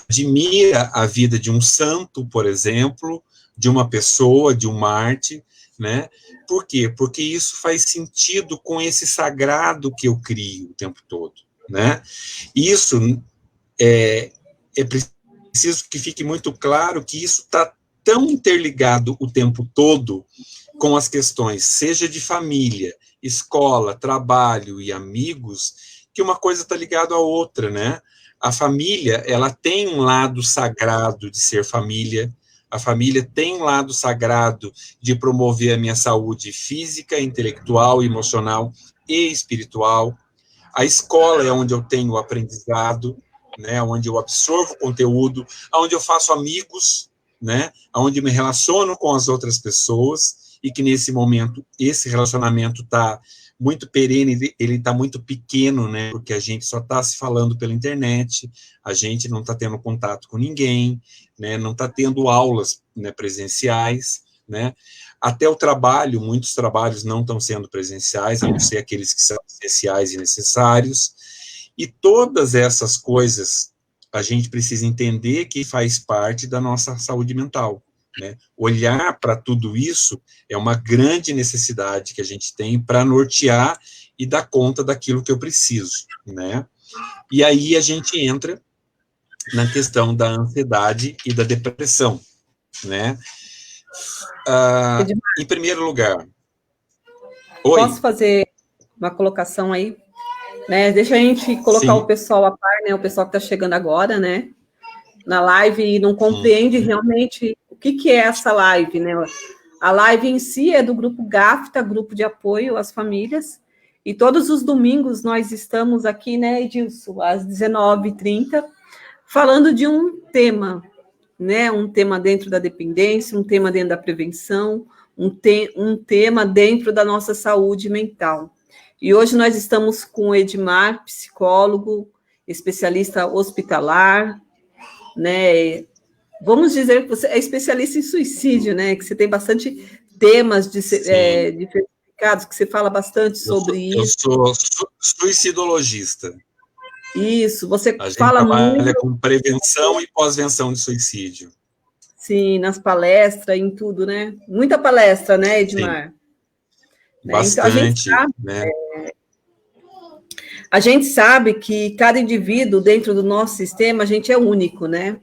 admira a vida de um santo, por exemplo, de uma pessoa, de um mártir, né? Por quê? Porque isso faz sentido com esse sagrado que eu crio o tempo todo, né? Isso é preciso que fique muito claro que isso está tão interligado o tempo todo com as questões, seja de família, escola, trabalho e amigos, que uma coisa está ligada à outra, né? A família, ela tem um lado sagrado de ser família, a família tem um lado sagrado de promover a minha saúde física, intelectual, emocional e espiritual. A escola é onde eu tenho o aprendizado, né, onde eu absorvo conteúdo, onde eu faço amigos, né, onde me relaciono com as outras pessoas, e que nesse momento esse relacionamento está muito perene, ele está muito pequeno, né? Porque a gente só está se falando pela internet, a gente não está tendo contato com ninguém, né? Não está tendo aulas, né, presenciais, né? Até o trabalho, muitos trabalhos não estão sendo presenciais, a não ser aqueles que são essenciais e necessários. E todas essas coisas a gente precisa entender que faz parte da nossa saúde mental, né? Olhar para tudo isso é uma grande necessidade que a gente tem para nortear e dar conta daquilo que eu preciso, né? E aí a gente entra na questão da ansiedade e da depressão, né? Em primeiro lugar... Oi? Posso fazer uma colocação aí? Né? Deixa a gente colocar o pessoal a par, né? O pessoal que está chegando agora, né? Na live e não compreende realmente o que é essa live, né? A live em si é do grupo GAFTA, Grupo de Apoio às Famílias, e todos os domingos nós estamos aqui, né, Edilson, às 19h30, falando de um tema, né? Um tema dentro da dependência, um tema dentro da prevenção, um tema dentro da nossa saúde mental. E hoje nós estamos com o Edmar, psicólogo, especialista hospitalar, né? Vamos dizer que você é especialista em suicídio, né? Que você tem bastante temas diversificados, que você fala bastante sobre isso. Eu sou suicidologista. Isso, você a gente fala trabalha muito com prevenção e pós-venção de suicídio. Sim, nas palestras, em tudo, né? Muita palestra, né, Edmar? Sim. Bastante, então, né? A gente sabe que cada indivíduo dentro do nosso sistema, a gente é único, né?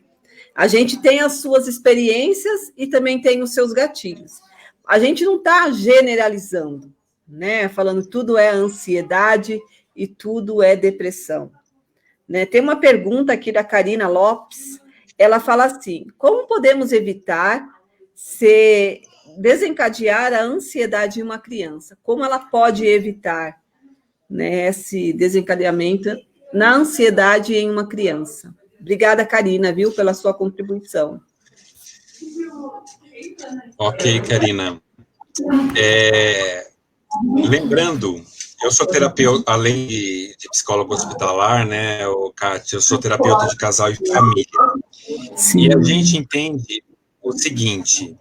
A gente tem as suas experiências e também tem os seus gatilhos. A gente não está generalizando, né? Falando tudo é ansiedade e tudo é depressão. Né? Tem uma pergunta aqui da Karina Lopes, ela fala assim, como podemos evitar se desencadear a ansiedade em uma criança? Como ela pode evitar, né, esse desencadeamento na ansiedade em uma criança? Obrigada, Karina, viu, pela sua contribuição. Ok, Karina. Lembrando, eu sou terapeuta, além de psicólogo hospitalar, né, Kátia, eu sou terapeuta de casal e família. Sim. E a gente entende o seguinte,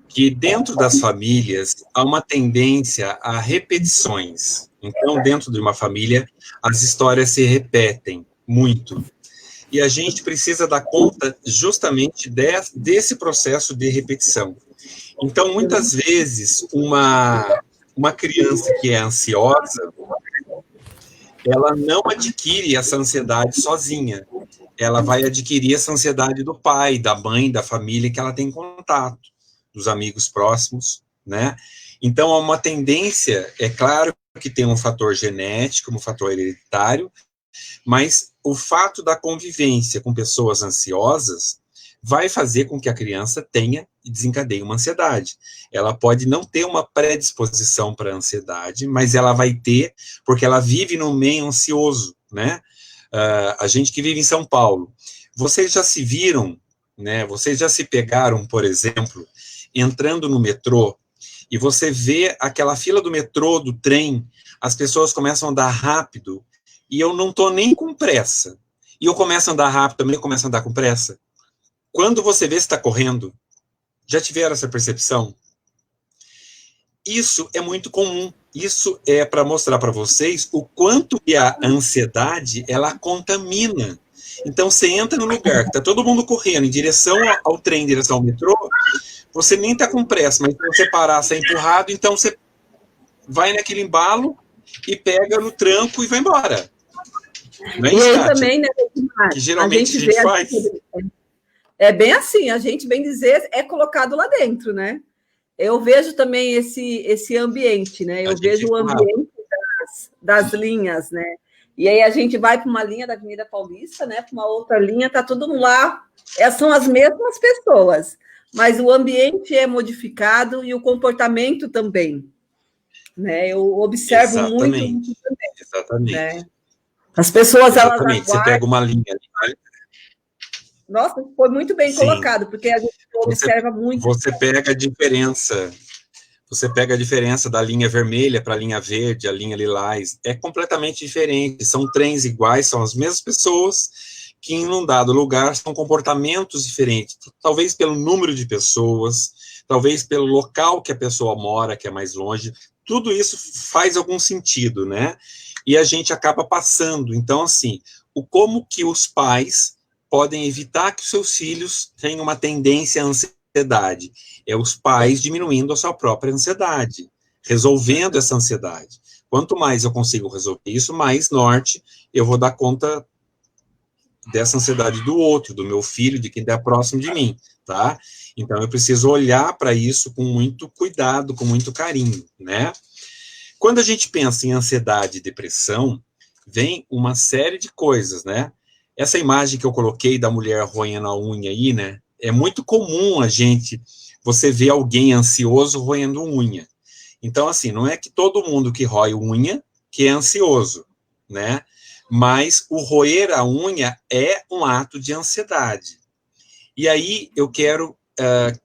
que dentro das famílias há uma tendência a repetições. Então, dentro de uma família, as histórias se repetem muito. E a gente precisa dar conta justamente desse processo de repetição. Então, muitas vezes, uma criança que é ansiosa, ela não adquire essa ansiedade sozinha. Ela vai adquirir essa ansiedade do pai, da mãe, da família que ela tem contato, dos amigos próximos, né? Então, há uma tendência, é claro que tem um fator genético, um fator hereditário, mas o fato da convivência com pessoas ansiosas vai fazer com que a criança tenha e desencadeie uma ansiedade. Ela pode não ter uma predisposição para a ansiedade, mas ela vai ter, porque ela vive num meio ansioso, né? A gente que vive em São Paulo, vocês já se viram, né? Vocês já se pegaram, por exemplo, entrando no metrô, e você vê aquela fila do metrô, do trem, as pessoas começam a andar rápido, e eu não estou nem com pressa. E eu começo a andar rápido, também começo a andar com pressa. Quando você vê se está correndo, já tiveram essa percepção? Isso é muito comum. Isso é para mostrar para vocês o quanto que a ansiedade, ela contamina. Então, você entra no lugar que está todo mundo correndo em direção ao trem, em direção ao metrô, você nem está com pressa, mas se você parar, você é empurrado, então você vai naquele embalo e pega no tranco e vai embora. Não é e isso, aí Kátia? também, né, que geralmente a gente faz. É bem assim, a gente, bem dizer, é colocado lá dentro, né? Eu vejo também esse ambiente, né? Eu vejo o ambiente das linhas, né? E aí a gente vai para uma linha da Avenida Paulista, né? Para uma outra linha, tá todo mundo lá. São as mesmas pessoas, mas o ambiente é modificado e o comportamento também, né? Eu observo muito também. Exatamente. Né? As pessoas, elas aguardam. Você pega uma linha ali. Nossa, foi muito bem colocado, porque a gente observa muito. Você pega a diferença. Você pega a diferença da linha vermelha para a linha verde, a linha lilás, é completamente diferente. São trens iguais, são as mesmas pessoas que em um dado lugar são comportamentos diferentes. Talvez pelo número de pessoas, talvez pelo local que a pessoa mora, que é mais longe. Tudo isso faz algum sentido, né? E a gente acaba passando. Então, assim, como que os pais podem evitar que os seus filhos tenham uma tendência à ansiedade? É os pais diminuindo a sua própria ansiedade, resolvendo essa ansiedade. Quanto mais eu consigo resolver isso, mais norte eu vou dar conta dessa ansiedade do outro, do meu filho, de quem está próximo de mim, tá? Então, eu preciso olhar para isso com muito cuidado, com muito carinho, né? Quando a gente pensa em ansiedade e depressão, vem uma série de coisas, né? Essa imagem que eu coloquei da mulher roendo a unha aí, né? É muito comum você ver alguém ansioso roendo unha. Então, assim, não é que todo mundo que rói unha que é ansioso, né? Mas o roer a unha é um ato de ansiedade. E aí eu quero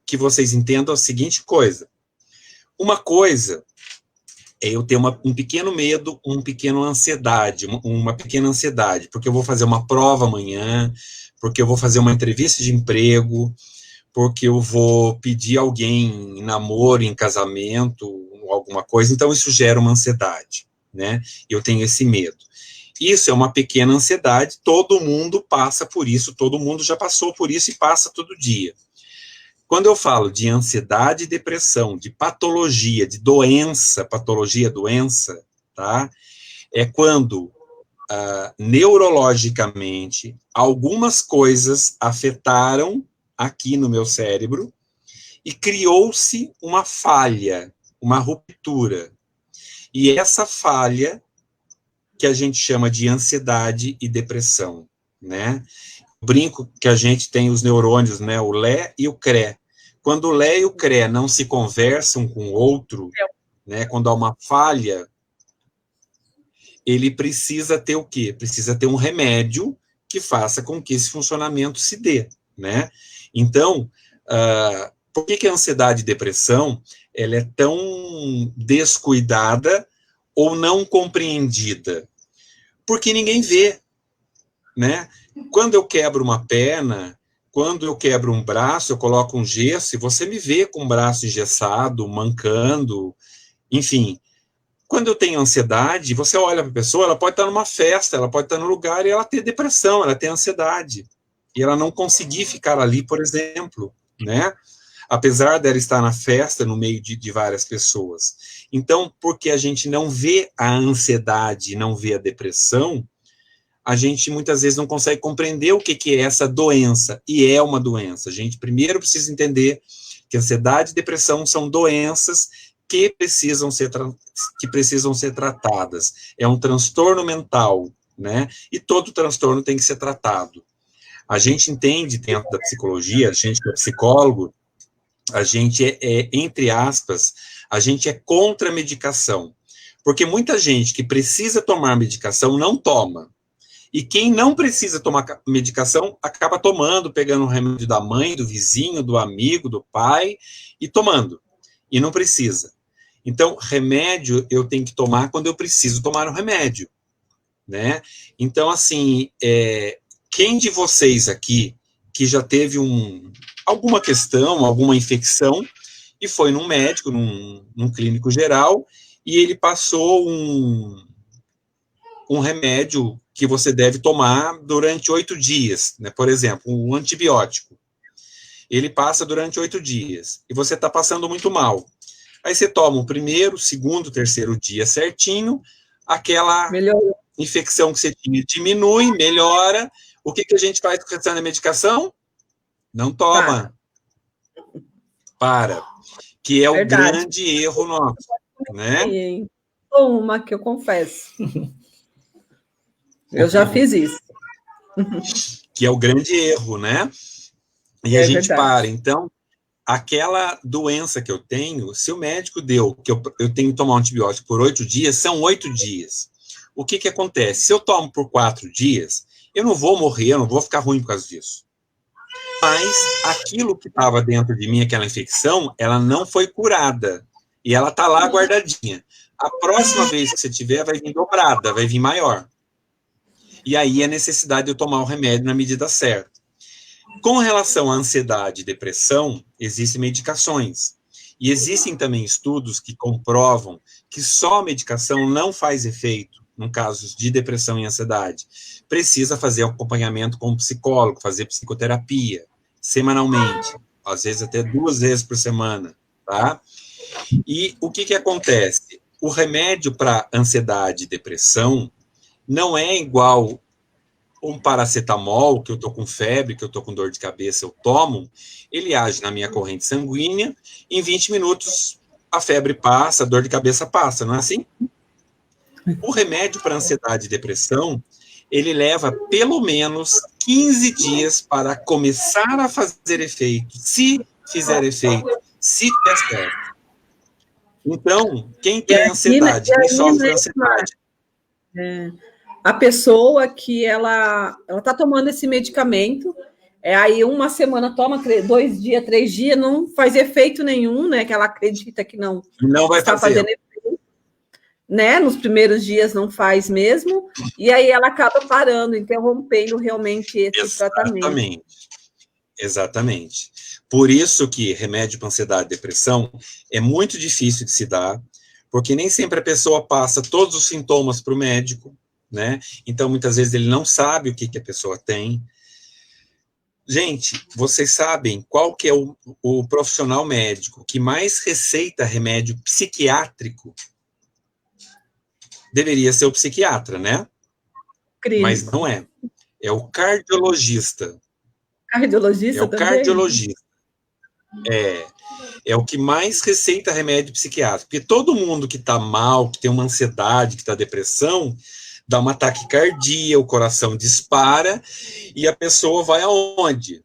que vocês entendam a seguinte coisa. Uma coisa é eu ter um pequeno medo, uma pequena ansiedade, porque eu vou fazer uma prova amanhã, porque eu vou fazer uma entrevista de emprego, porque eu vou pedir alguém em namoro, em casamento, alguma coisa, então isso gera uma ansiedade, né? Eu tenho esse medo. Isso é uma pequena ansiedade, todo mundo passa por isso, todo mundo já passou por isso e passa todo dia. Quando eu falo de ansiedade e depressão, de patologia, de doença, doença, tá? É quando neurologicamente algumas coisas afetaram aqui no meu cérebro e criou-se uma falha, uma ruptura. E essa falha que a gente chama de ansiedade e depressão, né? Eu brinco que a gente tem os neurônios, né? O Lé e o Cré. Quando o Lé e o Cré não se conversam com o outro, né? Quando há uma falha, ele precisa ter o quê? Precisa ter um remédio que faça com que esse funcionamento se dê, né? Então, por que a ansiedade e depressão ela é tão descuidada ou não compreendida? Porque ninguém vê, né? Quando eu quebro uma perna, quando eu quebro um braço, eu coloco um gesso e você me vê com o braço engessado, mancando, enfim. Quando eu tenho ansiedade, você olha para a pessoa, ela pode estar numa festa, ela pode estar num lugar e ela ter depressão, ela ter ansiedade. E ela não conseguir ficar ali, por exemplo, né? Apesar dela estar na festa, no meio de várias pessoas. Então, porque a gente não vê a ansiedade, não vê a depressão, a gente muitas vezes não consegue compreender o que é essa doença, e é uma doença. A gente primeiro precisa entender que ansiedade e depressão são doenças que precisam ser tratadas. É um transtorno mental, né? E todo transtorno tem que ser tratado. A gente entende dentro da psicologia, a gente que é psicólogo, a gente entre aspas, a gente é contra a medicação. Porque muita gente que precisa tomar medicação não toma. E quem não precisa tomar medicação acaba tomando, pegando o remédio da mãe, do vizinho, do amigo, do pai, e tomando. E não precisa. Então, remédio eu tenho que tomar quando eu preciso tomar o remédio, né? Então, assim, quem de vocês aqui que já teve alguma questão, alguma infecção, e foi num médico, num clínico geral, e ele passou um remédio que você deve tomar durante 8 dias, né? Por exemplo, um antibiótico. Ele passa durante 8 dias, e você está passando muito mal. Aí você toma o primeiro, segundo, terceiro dia certinho, aquela infecção que você tinha diminui, melhora. O que a gente faz com o restante da medicação? Não toma. Para. Que é verdade. O grande erro nosso, né? Uma que eu confesso. Eu já fiz isso. Que é o grande erro, né? E a gente verdade. Para. Então, aquela doença que eu tenho, se o médico deu que eu tenho que tomar um antibiótico por 8 dias, são 8 dias. O que acontece? Se eu tomo por 4 dias, eu não vou morrer, eu não vou ficar ruim por causa disso. Mas aquilo que estava dentro de mim, aquela infecção, ela não foi curada. E ela tá lá guardadinha. A próxima vez que você tiver, vai vir dobrada, vai vir maior. E aí a necessidade de eu tomar o remédio na medida certa. Com relação à ansiedade e depressão, existem medicações. E existem também estudos que comprovam que só a medicação não faz efeito no caso de depressão e ansiedade. Precisa fazer acompanhamento com um psicólogo, fazer psicoterapia, semanalmente, às vezes até 2 vezes por semana, tá? E o que acontece? O remédio para ansiedade e depressão não é igual um paracetamol, que eu tô com febre, que eu tô com dor de cabeça, eu tomo, ele age na minha corrente sanguínea, em 20 minutos a febre passa, a dor de cabeça passa, não é assim? O remédio para ansiedade e depressão, ele leva pelo menos 15 dias para começar a fazer efeito, se fizer efeito, se der certo. Então, quem tem ansiedade, quem sofre de ansiedade... A pessoa que ela está tomando esse medicamento, aí uma semana toma, 2 dias, 3 dias, não faz efeito nenhum, né? Que ela acredita que não vai está fazendo efeito, né? Nos primeiros dias não faz mesmo, e aí ela acaba parando, interrompendo realmente esse tratamento. Exatamente. Por isso que remédio para ansiedade e depressão é muito difícil de se dar, porque nem sempre a pessoa passa todos os sintomas para o médico, né? Então, muitas vezes, ele não sabe o que a pessoa tem. Gente, vocês sabem qual que é o profissional médico que mais receita remédio psiquiátrico? Deveria ser o psiquiatra, né? Mas não é. É o cardiologista. Cardiologista também? É o cardiologista. É o que mais receita remédio psiquiátrico. Porque todo mundo que está mal, que tem uma ansiedade, que está depressão, dá uma taquicardia, o coração dispara, e a pessoa vai aonde?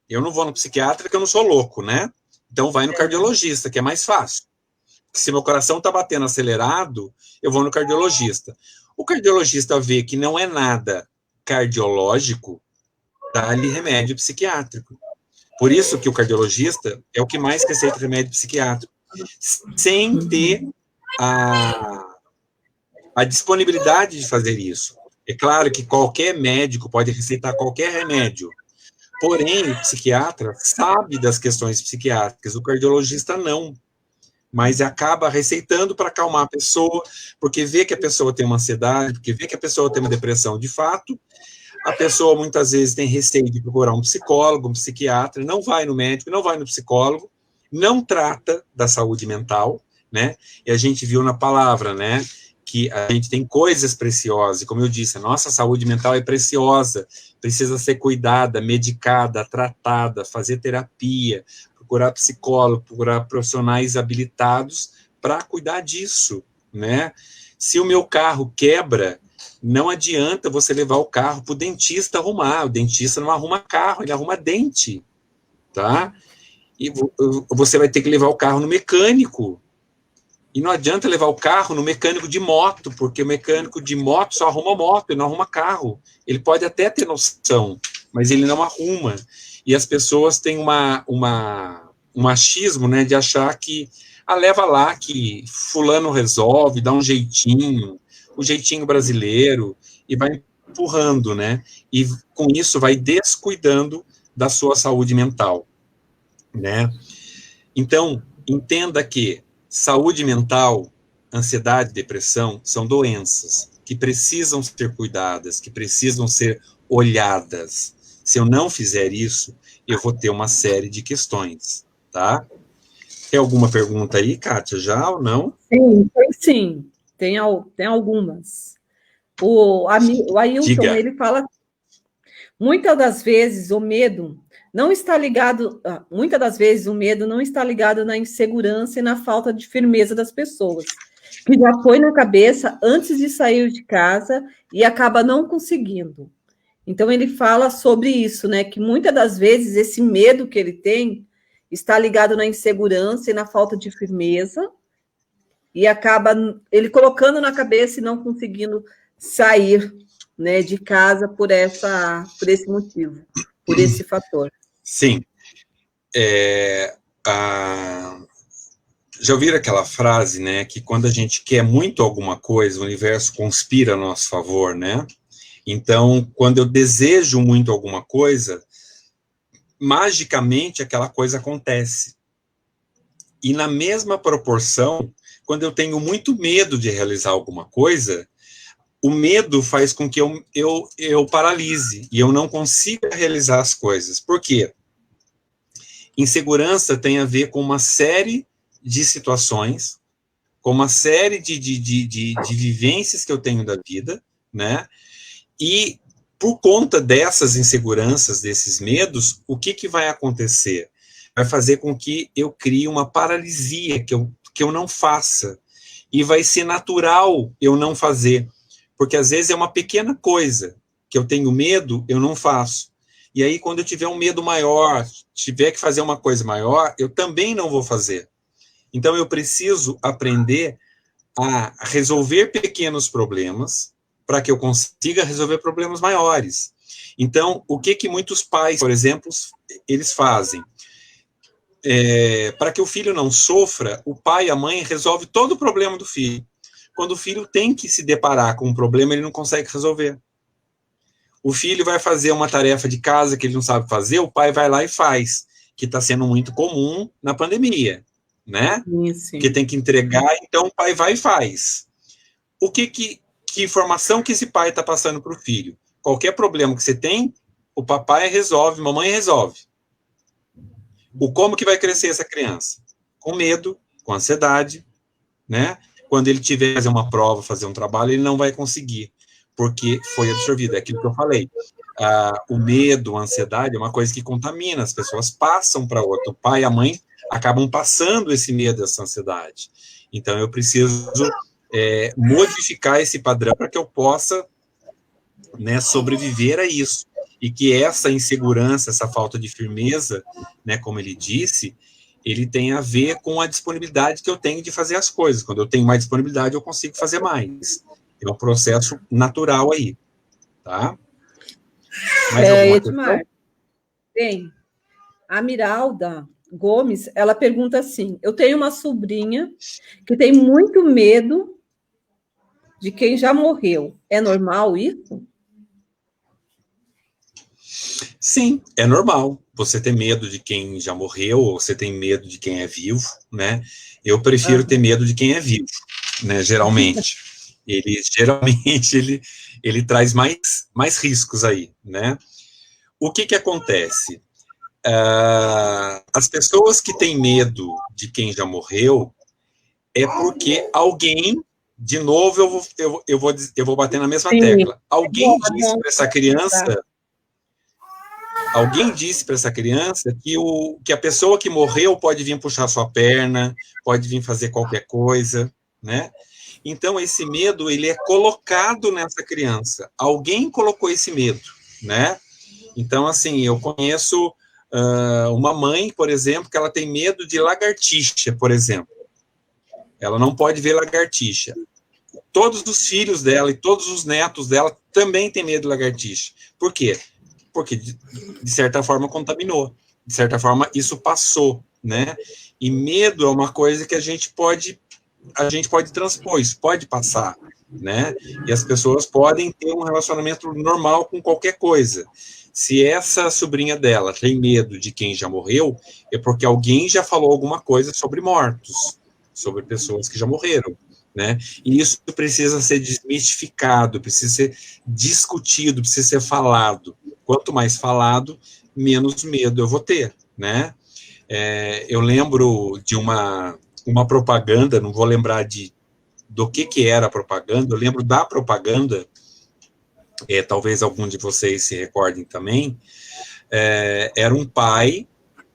Eu não vou no psiquiatra, porque eu não sou louco, né? Então vai no cardiologista, que é mais fácil. Se meu coração está batendo acelerado, eu vou no cardiologista. O cardiologista vê que não é nada cardiológico, dá-lhe remédio psiquiátrico. Por isso que o cardiologista é o que mais receita remédio psiquiátrico, sem ter a disponibilidade de fazer isso. É claro que qualquer médico pode receitar qualquer remédio, porém, o psiquiatra sabe das questões psiquiátricas, o cardiologista não, mas acaba receitando para acalmar a pessoa, porque vê que a pessoa tem uma ansiedade, porque vê que a pessoa tem uma depressão de fato, a pessoa muitas vezes tem receio de procurar um psicólogo, um psiquiatra, não vai no médico, não vai no psicólogo, não trata da saúde mental, né? E a gente viu na palavra, né, que a gente tem coisas preciosas, e como eu disse, a nossa saúde mental é preciosa, precisa ser cuidada, medicada, tratada, fazer terapia, procurar psicólogo, procurar profissionais habilitados para cuidar disso, né? Se o meu carro quebra, não adianta você levar o carro para o dentista arrumar, o dentista não arruma carro, ele arruma dente, tá? E você vai ter que levar o carro no mecânico, e não adianta levar o carro no mecânico de moto, porque o mecânico de moto só arruma moto, ele não arruma carro. Ele pode até ter noção, mas ele não arruma. E as pessoas têm um achismo, né, de achar que, leva lá que fulano resolve, dá um jeitinho, o jeitinho brasileiro, e vai empurrando, né? E com isso vai descuidando da sua saúde mental, né? Então, entenda que saúde mental, ansiedade e depressão são doenças que precisam ser cuidadas, que precisam ser olhadas. Se eu não fizer isso, eu vou ter uma série de questões, tá? Tem alguma pergunta aí, Kátia, já ou não? Sim. Tem algumas. O Ailton, Diga. ele fala, muitas das vezes o medo não está ligado na insegurança e na falta de firmeza das pessoas, que já põe na cabeça antes de sair de casa e acaba não conseguindo. Então, ele fala sobre isso, né? Que muitas das vezes esse medo que ele tem está ligado na insegurança e na falta de firmeza, e acaba ele colocando na cabeça e não conseguindo sair, né, de casa por esse motivo, por esse fator. Sim. Já ouviram aquela frase, né, que quando a gente quer muito alguma coisa, o universo conspira a nosso favor, né? Então, quando eu desejo muito alguma coisa, magicamente aquela coisa acontece. E na mesma proporção, quando eu tenho muito medo de realizar alguma coisa, o medo faz com que eu paralise e eu não consiga realizar as coisas. Por quê? Insegurança tem a ver com uma série de situações, com uma série de vivências que eu tenho da vida, né? E por conta dessas inseguranças, desses medos, o que vai acontecer? Vai fazer com que eu crie uma paralisia, que eu não faça. E vai ser natural eu não fazer. Porque às vezes é uma pequena coisa que eu tenho medo, eu não faço. E aí, quando eu tiver um medo maior, tiver que fazer uma coisa maior, eu também não vou fazer. Então, eu preciso aprender a resolver pequenos problemas para que eu consiga resolver problemas maiores. Então, o que muitos pais, por exemplo, eles fazem? Para que o filho não sofra, o pai e a mãe resolvem todo o problema do filho. Quando o filho tem que se deparar com um problema, ele não consegue resolver. O filho vai fazer uma tarefa de casa que ele não sabe fazer, o pai vai lá e faz, que está sendo muito comum na pandemia, né? Sim. Que tem que entregar, então o pai vai e faz. Que informação que esse pai está passando para o filho? Qualquer problema que você tem, o papai resolve, mamãe resolve. Como que vai crescer essa criança? Com medo, com ansiedade, né? Quando ele tiver que fazer uma prova, fazer um trabalho, ele não vai conseguir, porque foi absorvido. É aquilo que eu falei. O medo, a ansiedade é uma coisa que contamina, as pessoas passam para outro. O pai e a mãe acabam passando esse medo, essa ansiedade. Então, eu preciso modificar esse padrão para que eu possa, né, sobreviver a isso. E que essa insegurança, essa falta de firmeza, né, como ele disse, ele tem a ver com a disponibilidade que eu tenho de fazer as coisas. Quando eu tenho mais disponibilidade, eu consigo fazer mais. É um processo natural aí, tá? Mais alguma Edmar, tem. A Miralda Gomes, ela pergunta assim, eu tenho uma sobrinha que tem muito medo de quem já morreu. É normal isso? Sim, é normal. Você ter medo de quem já morreu, ou você tem medo de quem é vivo, né? Eu prefiro ter medo de quem é vivo, né? Geralmente. Ele traz mais riscos aí, né? O que acontece? As pessoas que têm medo de quem já morreu é porque alguém, de novo, eu vou bater na mesma tecla. Alguém disse para essa criança... Alguém disse para essa criança que a pessoa que morreu pode vir puxar sua perna, pode vir fazer qualquer coisa, né? Então, esse medo, ele é colocado nessa criança. Alguém colocou esse medo, né? Então, assim, eu conheço uma mãe, por exemplo, que ela tem medo de lagartixa, por exemplo. Ela não pode ver lagartixa. Todos os filhos dela e todos os netos dela também têm medo de lagartixa. Por quê? Porque, de certa forma, contaminou. De certa forma, isso passou, né? E medo é uma coisa que a gente pode transpor, isso pode passar, né? E as pessoas podem ter um relacionamento normal com qualquer coisa. Se essa sobrinha dela tem medo de quem já morreu, é porque alguém já falou alguma coisa sobre mortos, sobre pessoas que já morreram, né? E isso precisa ser desmistificado, precisa ser discutido, precisa ser falado. Quanto mais falado, menos medo eu vou ter, né? Eu lembro de uma propaganda, não vou lembrar do que era a propaganda, eu lembro da propaganda, talvez algum de vocês se recordem também, era um pai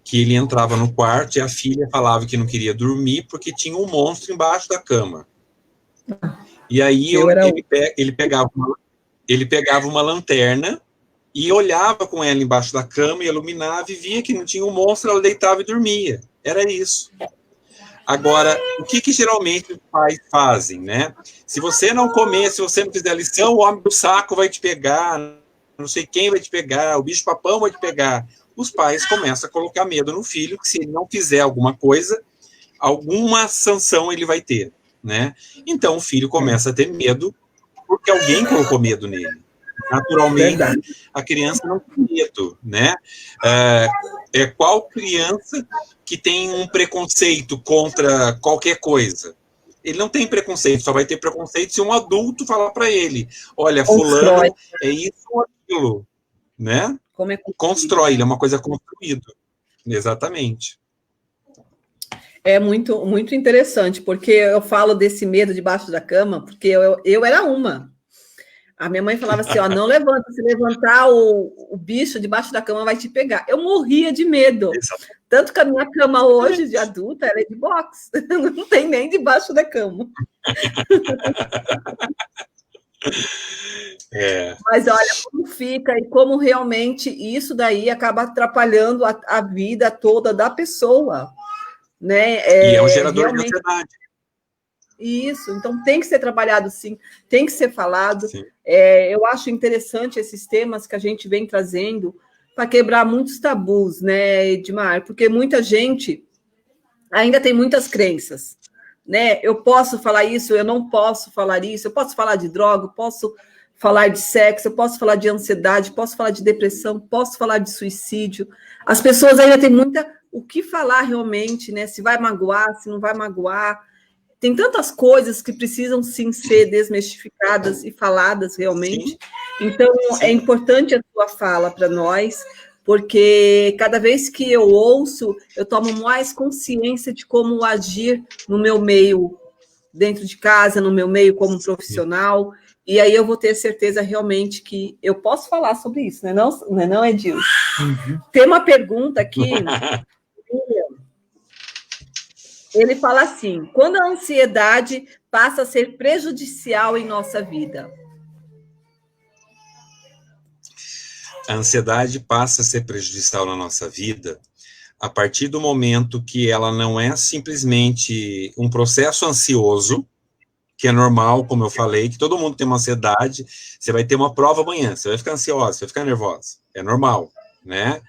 que ele entrava no quarto e a filha falava que não queria dormir porque tinha um monstro embaixo da cama. E aí ele pegava uma lanterna e olhava com ela embaixo da cama e iluminava e via que não tinha um monstro, ela deitava e dormia. Era isso. Agora, o que geralmente os pais fazem, né? Se você não comer, se você não fizer a lição, o homem do saco vai te pegar, não sei quem vai te pegar, o bicho-papão vai te pegar. Os pais começam a colocar medo no filho, que se ele não fizer alguma coisa, alguma sanção ele vai ter, né? Então o filho começa a ter medo porque alguém colocou medo nele. Naturalmente, a criança não tem medo, né? Qual criança que tem um preconceito contra qualquer coisa? Ele não tem preconceito, só vai ter preconceito se um adulto falar para ele, olha, fulano é isso ou aquilo, né? Como é Constrói, ele é uma coisa construída. Exatamente. É muito, muito interessante, porque eu falo desse medo debaixo da cama, porque eu era uma. A minha mãe falava assim, ó, não levanta, se levantar o bicho debaixo da cama vai te pegar. Eu morria de medo. Exatamente. Tanto que a minha cama hoje, de adulta, ela é de box. Não tem nem debaixo da cama. Mas olha como fica e como realmente isso daí acaba atrapalhando a vida toda da pessoa. Né? E é um gerador de ansiedade. Isso, então tem que ser trabalhado sim, tem que ser falado. Eu acho interessante esses temas que a gente vem trazendo para quebrar muitos tabus, né, Edmar? Porque muita gente ainda tem muitas crenças, né? Eu posso falar isso, eu não posso falar isso, eu posso falar de droga, eu posso falar de sexo, eu posso falar de ansiedade, posso falar de depressão, posso falar de suicídio. As pessoas ainda têm o que falar realmente, né? Se vai magoar, se não vai magoar. Tem tantas coisas que precisam, sim, ser desmistificadas e faladas realmente. Sim. Então, é importante a sua fala para nós, porque cada vez que eu ouço, eu tomo mais consciência de como agir no meu meio, dentro de casa, no meu meio como profissional, e aí eu vou ter certeza realmente que eu posso falar sobre isso, né? Não, Edil? Uhum. Tem uma pergunta aqui... Ele fala assim, quando a ansiedade passa a ser prejudicial em nossa vida? A ansiedade passa a ser prejudicial na nossa vida a partir do momento que ela não é simplesmente um processo ansioso, que é normal, como eu falei, que todo mundo tem uma ansiedade, você vai ter uma prova amanhã, você vai ficar ansiosa, você vai ficar nervosa, é normal, né?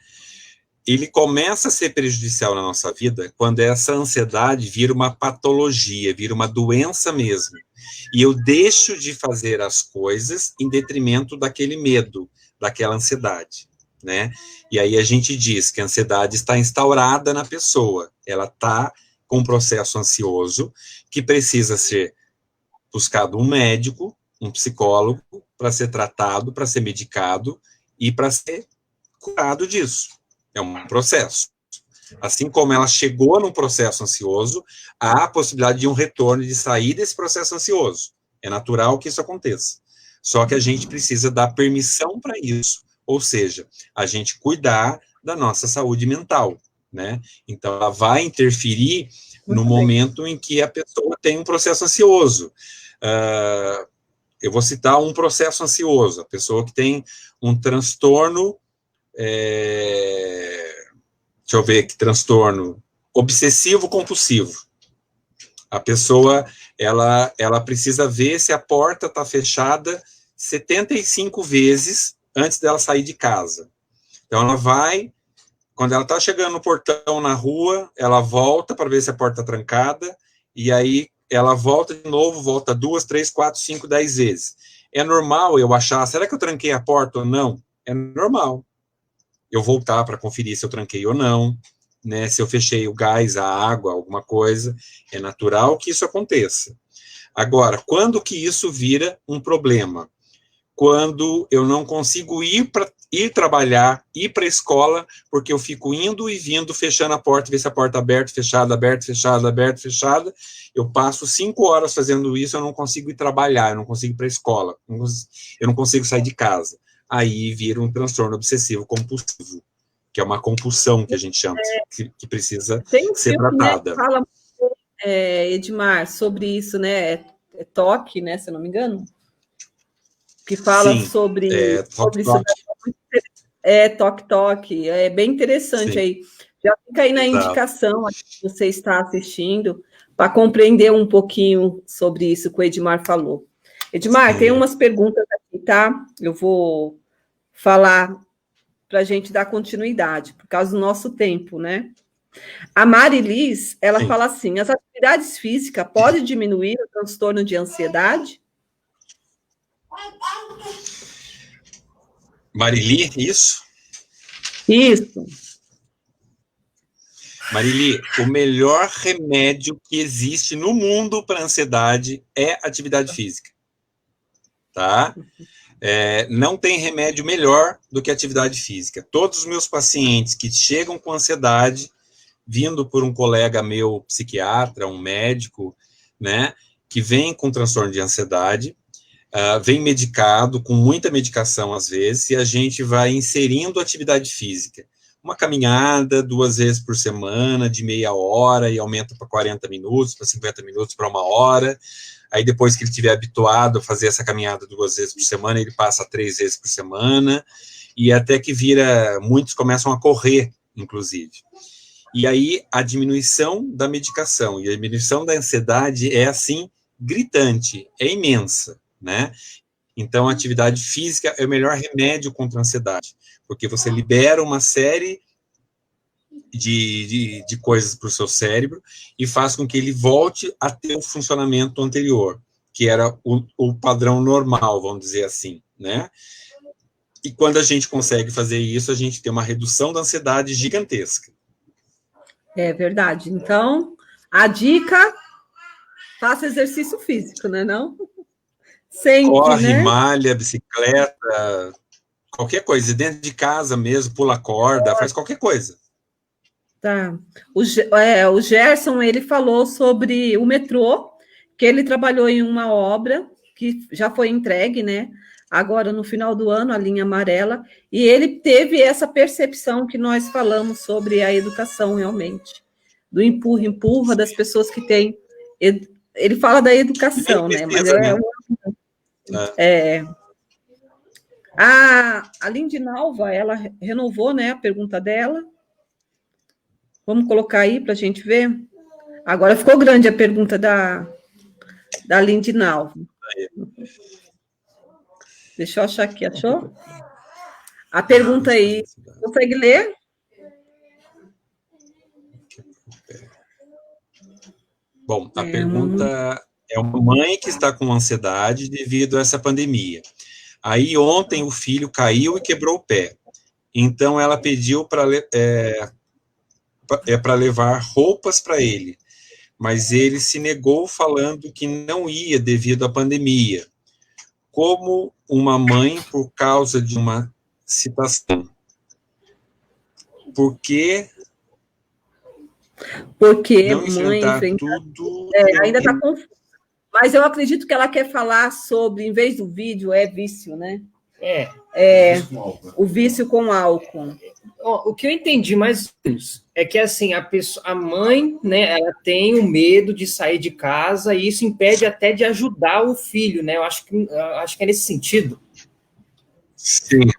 Ele começa a ser prejudicial na nossa vida quando essa ansiedade vira uma patologia, vira uma doença mesmo. E eu deixo de fazer as coisas em detrimento daquele medo, daquela ansiedade, né? E aí a gente diz que a ansiedade está instaurada na pessoa. Ela está com um processo ansioso que precisa ser buscado um médico, um psicólogo, para ser tratado, para ser medicado e para ser curado disso. É um processo. Assim como ela chegou num processo ansioso, há a possibilidade de um retorno, de sair desse processo ansioso. É natural que isso aconteça. Só que a gente precisa dar permissão para isso. Ou seja, a gente cuidar da nossa saúde mental, né? Então, ela vai interferir no momento em que a pessoa tem um processo ansioso. Eu vou citar um processo ansioso. A pessoa que tem um transtorno... deixa eu ver que transtorno obsessivo-compulsivo. A pessoa, ela precisa ver se a porta está fechada 75 vezes antes dela sair de casa. Então, ela vai, quando ela está chegando no portão na rua, ela volta para ver se a porta está trancada, e aí ela volta de novo, volta 2, 3, 4, 5, 10 vezes. É normal eu achar, será que eu tranquei a porta ou não? É normal. Eu voltar para conferir se eu tranquei ou não, né, se eu fechei o gás, a água, alguma coisa, é natural que isso aconteça. Agora, quando que isso vira um problema? Quando eu não consigo ir trabalhar, ir para a escola, porque eu fico indo e vindo, fechando a porta, ver se a porta aberta, fechada, aberta, fechada, aberta, fechada, eu passo 5 horas fazendo isso, eu não consigo ir trabalhar, eu não consigo ir para a escola, eu não consigo sair de casa. Aí vira um transtorno obsessivo-compulsivo, que é uma compulsão que a gente chama, que precisa ser tratada. Né, fala, Edmar, sobre isso, né? É TOC, né? Se eu não me engano. Que fala sobre isso. TOC. É bem interessante. Sim. Aí. Já fica aí na indicação que você está assistindo para compreender um pouquinho sobre isso que o Edmar falou. Edmar, tem umas perguntas aqui, tá? Eu vou falar para a gente dar continuidade, por causa do nosso tempo, né? A Marilis, ela Sim. fala assim, as atividades físicas podem diminuir o transtorno de ansiedade? Marili, isso? Isso. Marili, o melhor remédio que existe no mundo para ansiedade é atividade física, tá? Não tem remédio melhor do que atividade física. Todos os meus pacientes que chegam com ansiedade, vindo por um colega meu, psiquiatra, um médico, né, que vem com transtorno de ansiedade, vem medicado, com muita medicação às vezes, e a gente vai inserindo atividade física. Uma caminhada 2 vezes por semana, de meia hora, e aumenta para 40 minutos, para 50 minutos, para 1 hora. Aí depois que ele estiver habituado a fazer essa caminhada 2 vezes por semana, ele passa a 3 vezes por semana, e até que muitos começam a correr, inclusive. E aí a diminuição da medicação e a diminuição da ansiedade é assim, gritante, é imensa, né? Então, a atividade física é o melhor remédio contra a ansiedade, porque você libera uma série de coisas para o seu cérebro e faz com que ele volte a ter o funcionamento anterior, que era o padrão normal, vamos dizer assim, né? E quando a gente consegue fazer isso, a gente tem uma redução da ansiedade gigantesca. É verdade. Então, a dica, faça exercício físico, né, não? Sempre, Corre, né? malha, bicicleta, qualquer coisa, dentro de casa mesmo, pula corda, faz qualquer coisa. Tá. O Gerson, ele falou sobre o metrô, que ele trabalhou em uma obra que já foi entregue, né? Agora, no final do ano, a linha amarela, e ele teve essa percepção que nós falamos sobre a educação, realmente, do empurra, das pessoas que têm... Ele fala da educação, né? Mas a Lindinalva, ela renovou, né, a pergunta dela. Vamos colocar aí para a gente ver? Agora ficou grande a pergunta da Lindinalva. Deixa eu achar aqui, achou? A pergunta aí, consegue ler? Bom, a pergunta é uma mãe que está com ansiedade devido a essa pandemia. Aí ontem o filho caiu e quebrou o pé. Então ela pediu para levar roupas para ele, mas ele se negou falando que não ia devido à pandemia. Como uma mãe por causa de uma situação. Porque não enfrentar mãe, tudo... ainda está confusa. Mas eu acredito que ela quer falar sobre, em vez do vídeo, vício, né? O vício com álcool. O que eu entendi mais ou menos é que assim a mãe, né, ela tem o medo de sair de casa e isso impede até de ajudar o filho, né? Eu acho que é nesse sentido. Sim.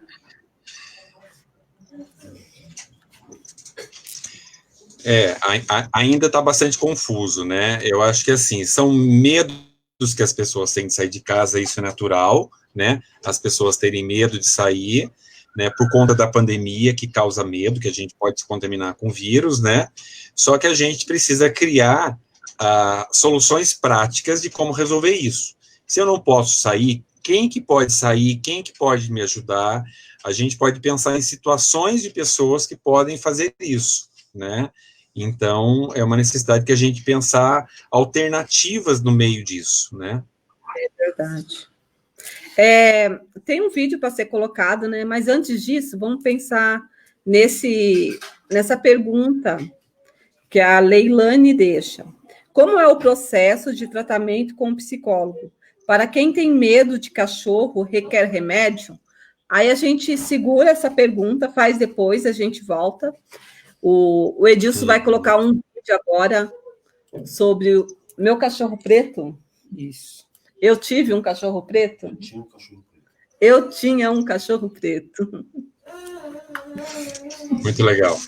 Ainda está bastante confuso, né? Eu acho que assim são medos que as pessoas têm de sair de casa, isso é natural, né? As pessoas terem medo de sair, né? Por conta da pandemia que causa medo, que a gente pode se contaminar com vírus, né? Só que a gente precisa criar soluções práticas de como resolver isso. Se eu não posso sair, quem que pode sair? Quem que pode me ajudar? A gente pode pensar em situações de pessoas que podem fazer isso, né? Então, é uma necessidade que a gente pensar alternativas no meio disso, né? É verdade. Tem um vídeo para ser colocado, né? Mas antes disso, vamos pensar nessa pergunta que a Leilane deixa. Como é o processo de tratamento com o psicólogo? Para quem tem medo de cachorro, requer remédio? Aí a gente segura essa pergunta, faz depois, a gente volta. O Edilson vai colocar um vídeo agora sobre o meu cachorro preto. Isso. Eu tive um cachorro preto? Eu tinha um cachorro preto. Muito legal.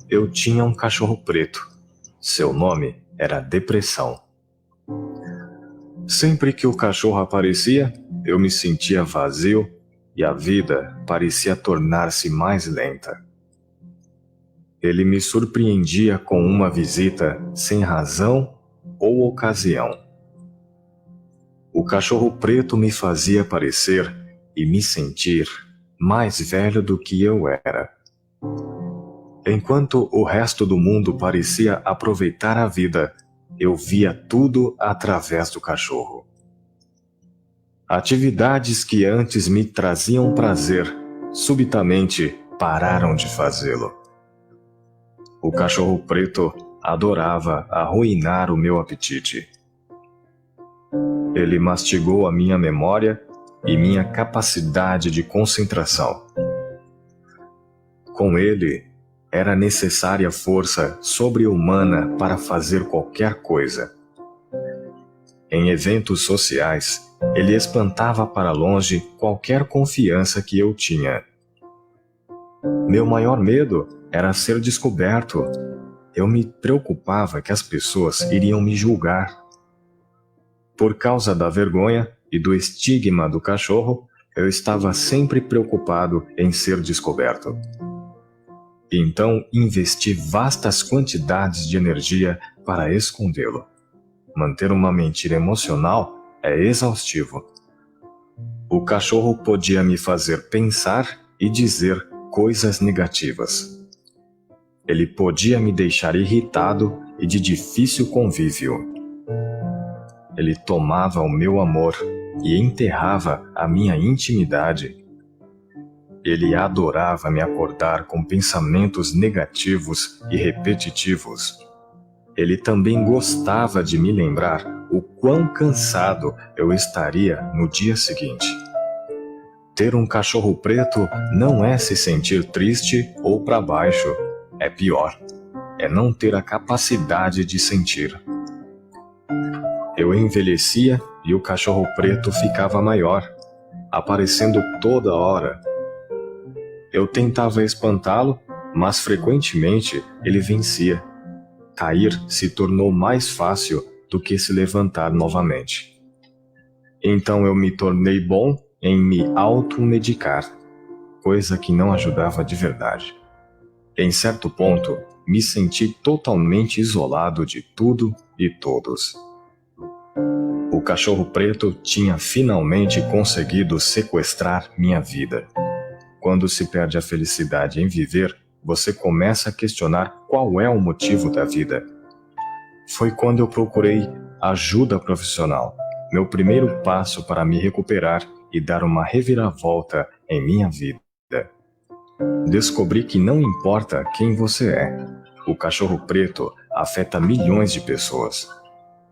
Eu tinha um cachorro preto. Seu nome era Depressão. Sempre que o cachorro aparecia, eu me sentia vazio e a vida parecia tornar-se mais lenta. Ele me surpreendia com uma visita sem razão ou ocasião. O cachorro preto me fazia parecer e me sentir mais velho do que eu era. Enquanto o resto do mundo parecia aproveitar a vida, eu via tudo através do cachorro. Atividades que antes me traziam prazer, subitamente pararam de fazê-lo. O cachorro preto adorava arruinar o meu apetite. Ele mastigou a minha memória e minha capacidade de concentração. Com ele, era necessária força sobre-humana para fazer qualquer coisa. Em eventos sociais, ele espantava para longe qualquer confiança que eu tinha. Meu maior medo era ser descoberto. Eu me preocupava que as pessoas iriam me julgar. Por causa da vergonha e do estigma do cachorro, eu estava sempre preocupado em ser descoberto. Então investi vastas quantidades de energia para escondê-lo. Manter uma mentira emocional é exaustivo. O cachorro podia me fazer pensar e dizer coisas negativas. Ele podia me deixar irritado e de difícil convívio. Ele tomava o meu amor e enterrava a minha intimidade. Ele adorava me acordar com pensamentos negativos e repetitivos. Ele também gostava de me lembrar o quão cansado eu estaria no dia seguinte. Ter um cachorro preto não é se sentir triste ou para baixo. É pior. É não ter a capacidade de sentir. Eu envelhecia e o cachorro preto ficava maior, aparecendo toda hora. Eu tentava espantá-lo, mas frequentemente ele vencia. Cair se tornou mais fácil do que se levantar novamente. Então eu me tornei bom em me automedicar, coisa que não ajudava de verdade. Em certo ponto, me senti totalmente isolado de tudo e todos. O cachorro preto tinha finalmente conseguido sequestrar minha vida. Quando se perde a felicidade em viver, você começa a questionar qual é o motivo da vida. Foi quando eu procurei ajuda profissional, meu primeiro passo para me recuperar e dar uma reviravolta em minha vida. Descobri que não importa quem você é, o cachorro preto afeta milhões de pessoas.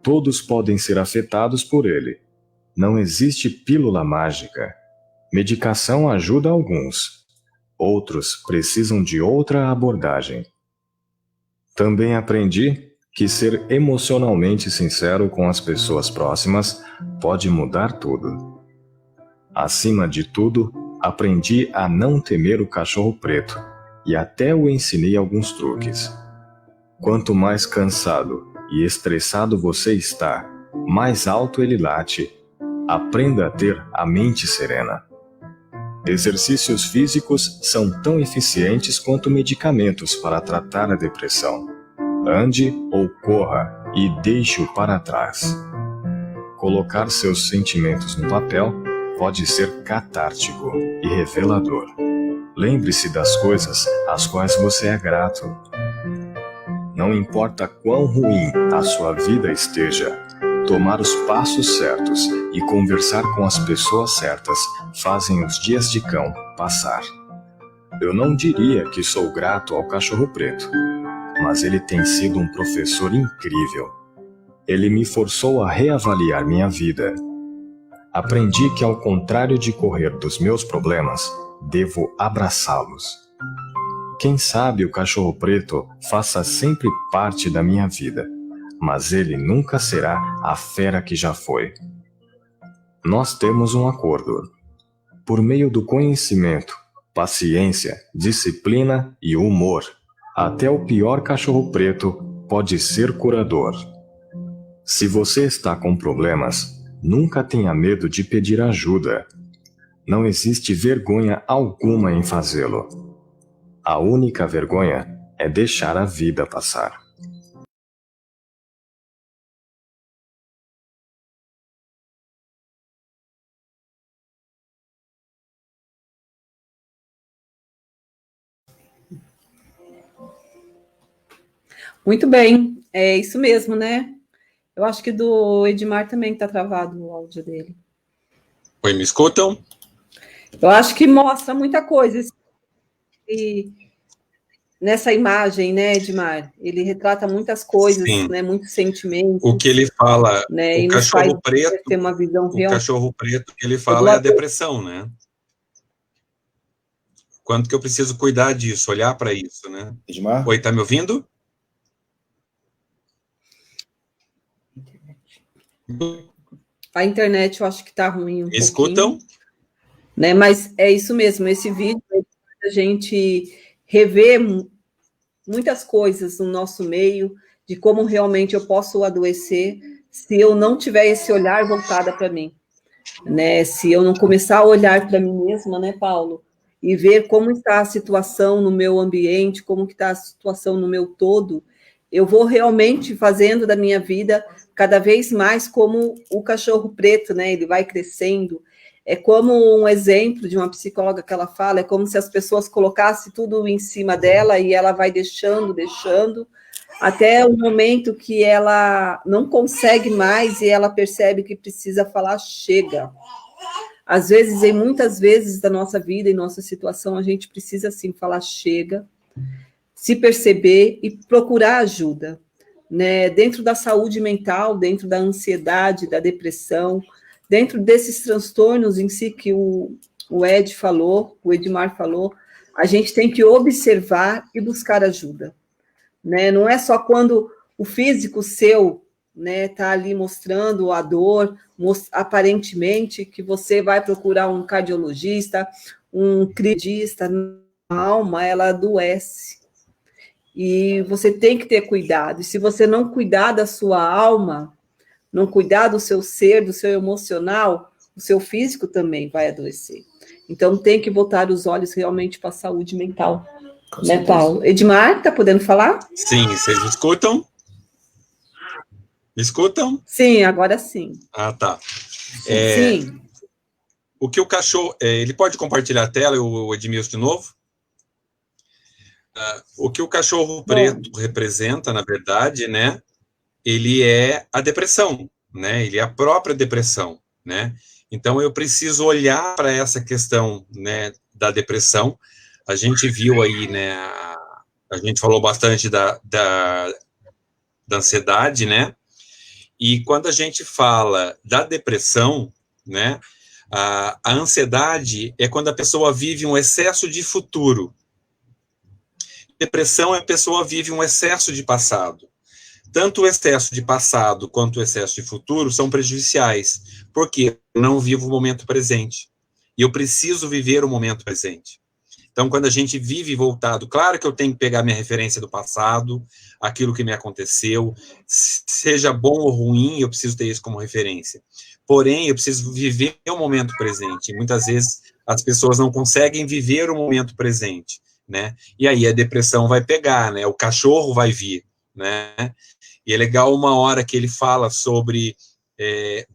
Todos podem ser afetados por ele. Não existe pílula mágica. Medicação ajuda alguns. Outros precisam de outra abordagem. Também aprendi que ser emocionalmente sincero com as pessoas próximas pode mudar tudo. Acima de tudo, aprendi a não temer o cachorro preto e até o ensinei alguns truques. Quanto mais cansado e estressado você está, mais alto ele late. Aprenda a ter a mente serena. Exercícios físicos são tão eficientes quanto medicamentos para tratar a depressão. Ande ou corra e deixe-o para trás. Colocar seus sentimentos no papel pode ser catártico e revelador. Lembre-se das coisas às quais você é grato. Não importa quão ruim a sua vida esteja, tomar os passos certos e conversar com as pessoas certas fazem os dias de cão passar. Eu não diria que sou grato ao cachorro preto, mas ele tem sido um professor incrível. Ele me forçou a reavaliar minha vida. Aprendi que, ao contrário de correr dos meus problemas, devo abraçá-los. Quem sabe o cachorro preto faça sempre parte da minha vida, mas ele nunca será a fera que já foi. Nós temos um acordo. Por meio do conhecimento, paciência, disciplina e humor, até o pior cachorro preto pode ser curador. Se você está com problemas, Nunca tenha medo de pedir ajuda. Não existe vergonha alguma em fazê-lo. A única vergonha é deixar a vida passar. Muito bem, é isso mesmo, né? Eu acho que do Edmar também está travado o áudio dele. Oi, me escutam? Eu acho que mostra muita coisa. E nessa imagem, né, Edmar? Ele retrata muitas coisas, Sim. né? Muitos sentimentos. O que ele fala, né, o e nos faz cachorro preto, ter uma visão o real. cachorro preto que ele fala é a depressão, né? Quanto que eu preciso cuidar disso, olhar para isso, né? Edmar? Oi, tá me ouvindo? A internet eu acho que está ruim um pouquinho. Escutam? Né? Mas é isso mesmo, esse vídeo é a gente rever muitas coisas no nosso meio, de como realmente eu posso adoecer se eu não tiver esse olhar voltado para mim. Né? Se eu não começar a olhar para mim mesma, né, Paulo? E ver como está a situação no meu ambiente, como que está a situação no meu todo, eu vou realmente fazendo da minha vida cada vez mais como o cachorro preto, né? Ele vai crescendo. É como um exemplo de uma psicóloga que ela fala, é como se as pessoas colocassem tudo em cima dela e ela vai deixando, até o momento que ela não consegue mais e ela percebe que precisa falar chega. Às vezes, em muitas vezes da nossa vida, em nossa situação, a gente precisa, sim, falar chega, se perceber e procurar ajuda. Né? Dentro da saúde mental, dentro da ansiedade, da depressão, dentro desses transtornos em si que o Ed falou, o Edmar falou, a gente tem que observar e buscar ajuda. Né? Não é só quando o físico seu está ali mostrando a dor, aparentemente, que você vai procurar um cardiologista, um criadista. A alma, ela adoece. E você tem que ter cuidado. E se você não cuidar da sua alma, não cuidar do seu ser, do seu emocional, o seu físico também vai adoecer. Então, tem que botar os olhos realmente para a saúde mental. Né, Paulo? Edmar, tá podendo falar? Sim, vocês me escutam? Me escutam? Sim, agora sim. Ah, tá. Sim. O que o cachorro... ele pode compartilhar a tela, o Edmilson, de novo? O que o cachorro preto representa, na verdade, né? Ele é a depressão, né? Ele é a própria depressão, né? Então, eu preciso olhar para essa questão, né, da depressão. A gente viu aí, né? A gente falou bastante da ansiedade, né? E quando a gente fala da depressão, né? A ansiedade é quando a pessoa vive um excesso de futuro. Depressão é a pessoa vive um excesso de passado. Tanto o excesso de passado quanto o excesso de futuro são prejudiciais, porque eu não vivo o momento presente. E eu preciso viver o momento presente. Então, quando a gente vive voltado, claro que eu tenho que pegar minha referência do passado, aquilo que me aconteceu, seja bom ou ruim, eu preciso ter isso como referência. Porém, eu preciso viver o momento presente. E muitas vezes as pessoas não conseguem viver o momento presente, né? E aí a depressão vai pegar, né? O cachorro vai vir, né? E é legal uma hora que ele fala sobre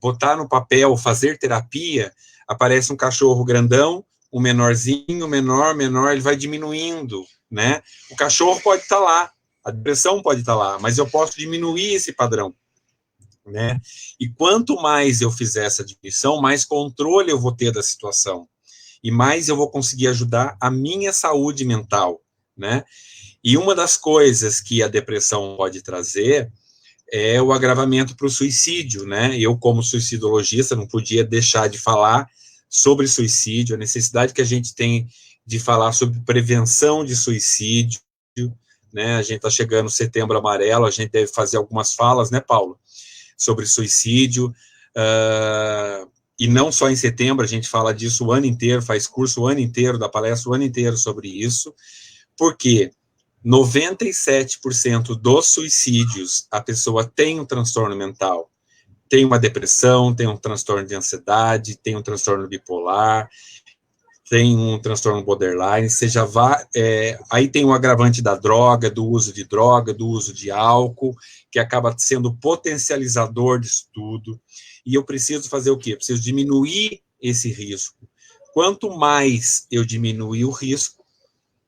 botar no papel, fazer terapia, aparece um cachorro grandão, um menorzinho, menor, ele vai diminuindo, né? O cachorro pode estar lá, a depressão pode estar lá, mas eu posso diminuir esse padrão, né? E quanto mais eu fizer essa diminuição, mais controle eu vou ter da situação, e mais eu vou conseguir ajudar a minha saúde mental, né? E uma das coisas que a depressão pode trazer é o agravamento para o suicídio, né? Eu, como suicidologista, não podia deixar de falar sobre suicídio, a necessidade que a gente tem de falar sobre prevenção de suicídio, né? A gente está chegando no Setembro Amarelo, a gente deve fazer algumas falas, né, Paulo? Sobre suicídio, e não só em setembro, a gente fala disso o ano inteiro, faz curso o ano inteiro, dá palestra o ano inteiro sobre isso, porque 97% dos suicídios, a pessoa tem um transtorno mental. tem uma depressão, tem um transtorno de ansiedade, tem um transtorno bipolar, tem um transtorno borderline, você já vai, aí tem o agravante da droga, do uso de álcool, que acaba sendo potencializador disso tudo, e eu preciso fazer o quê? Eu preciso diminuir esse risco. Quanto mais eu diminuir o risco,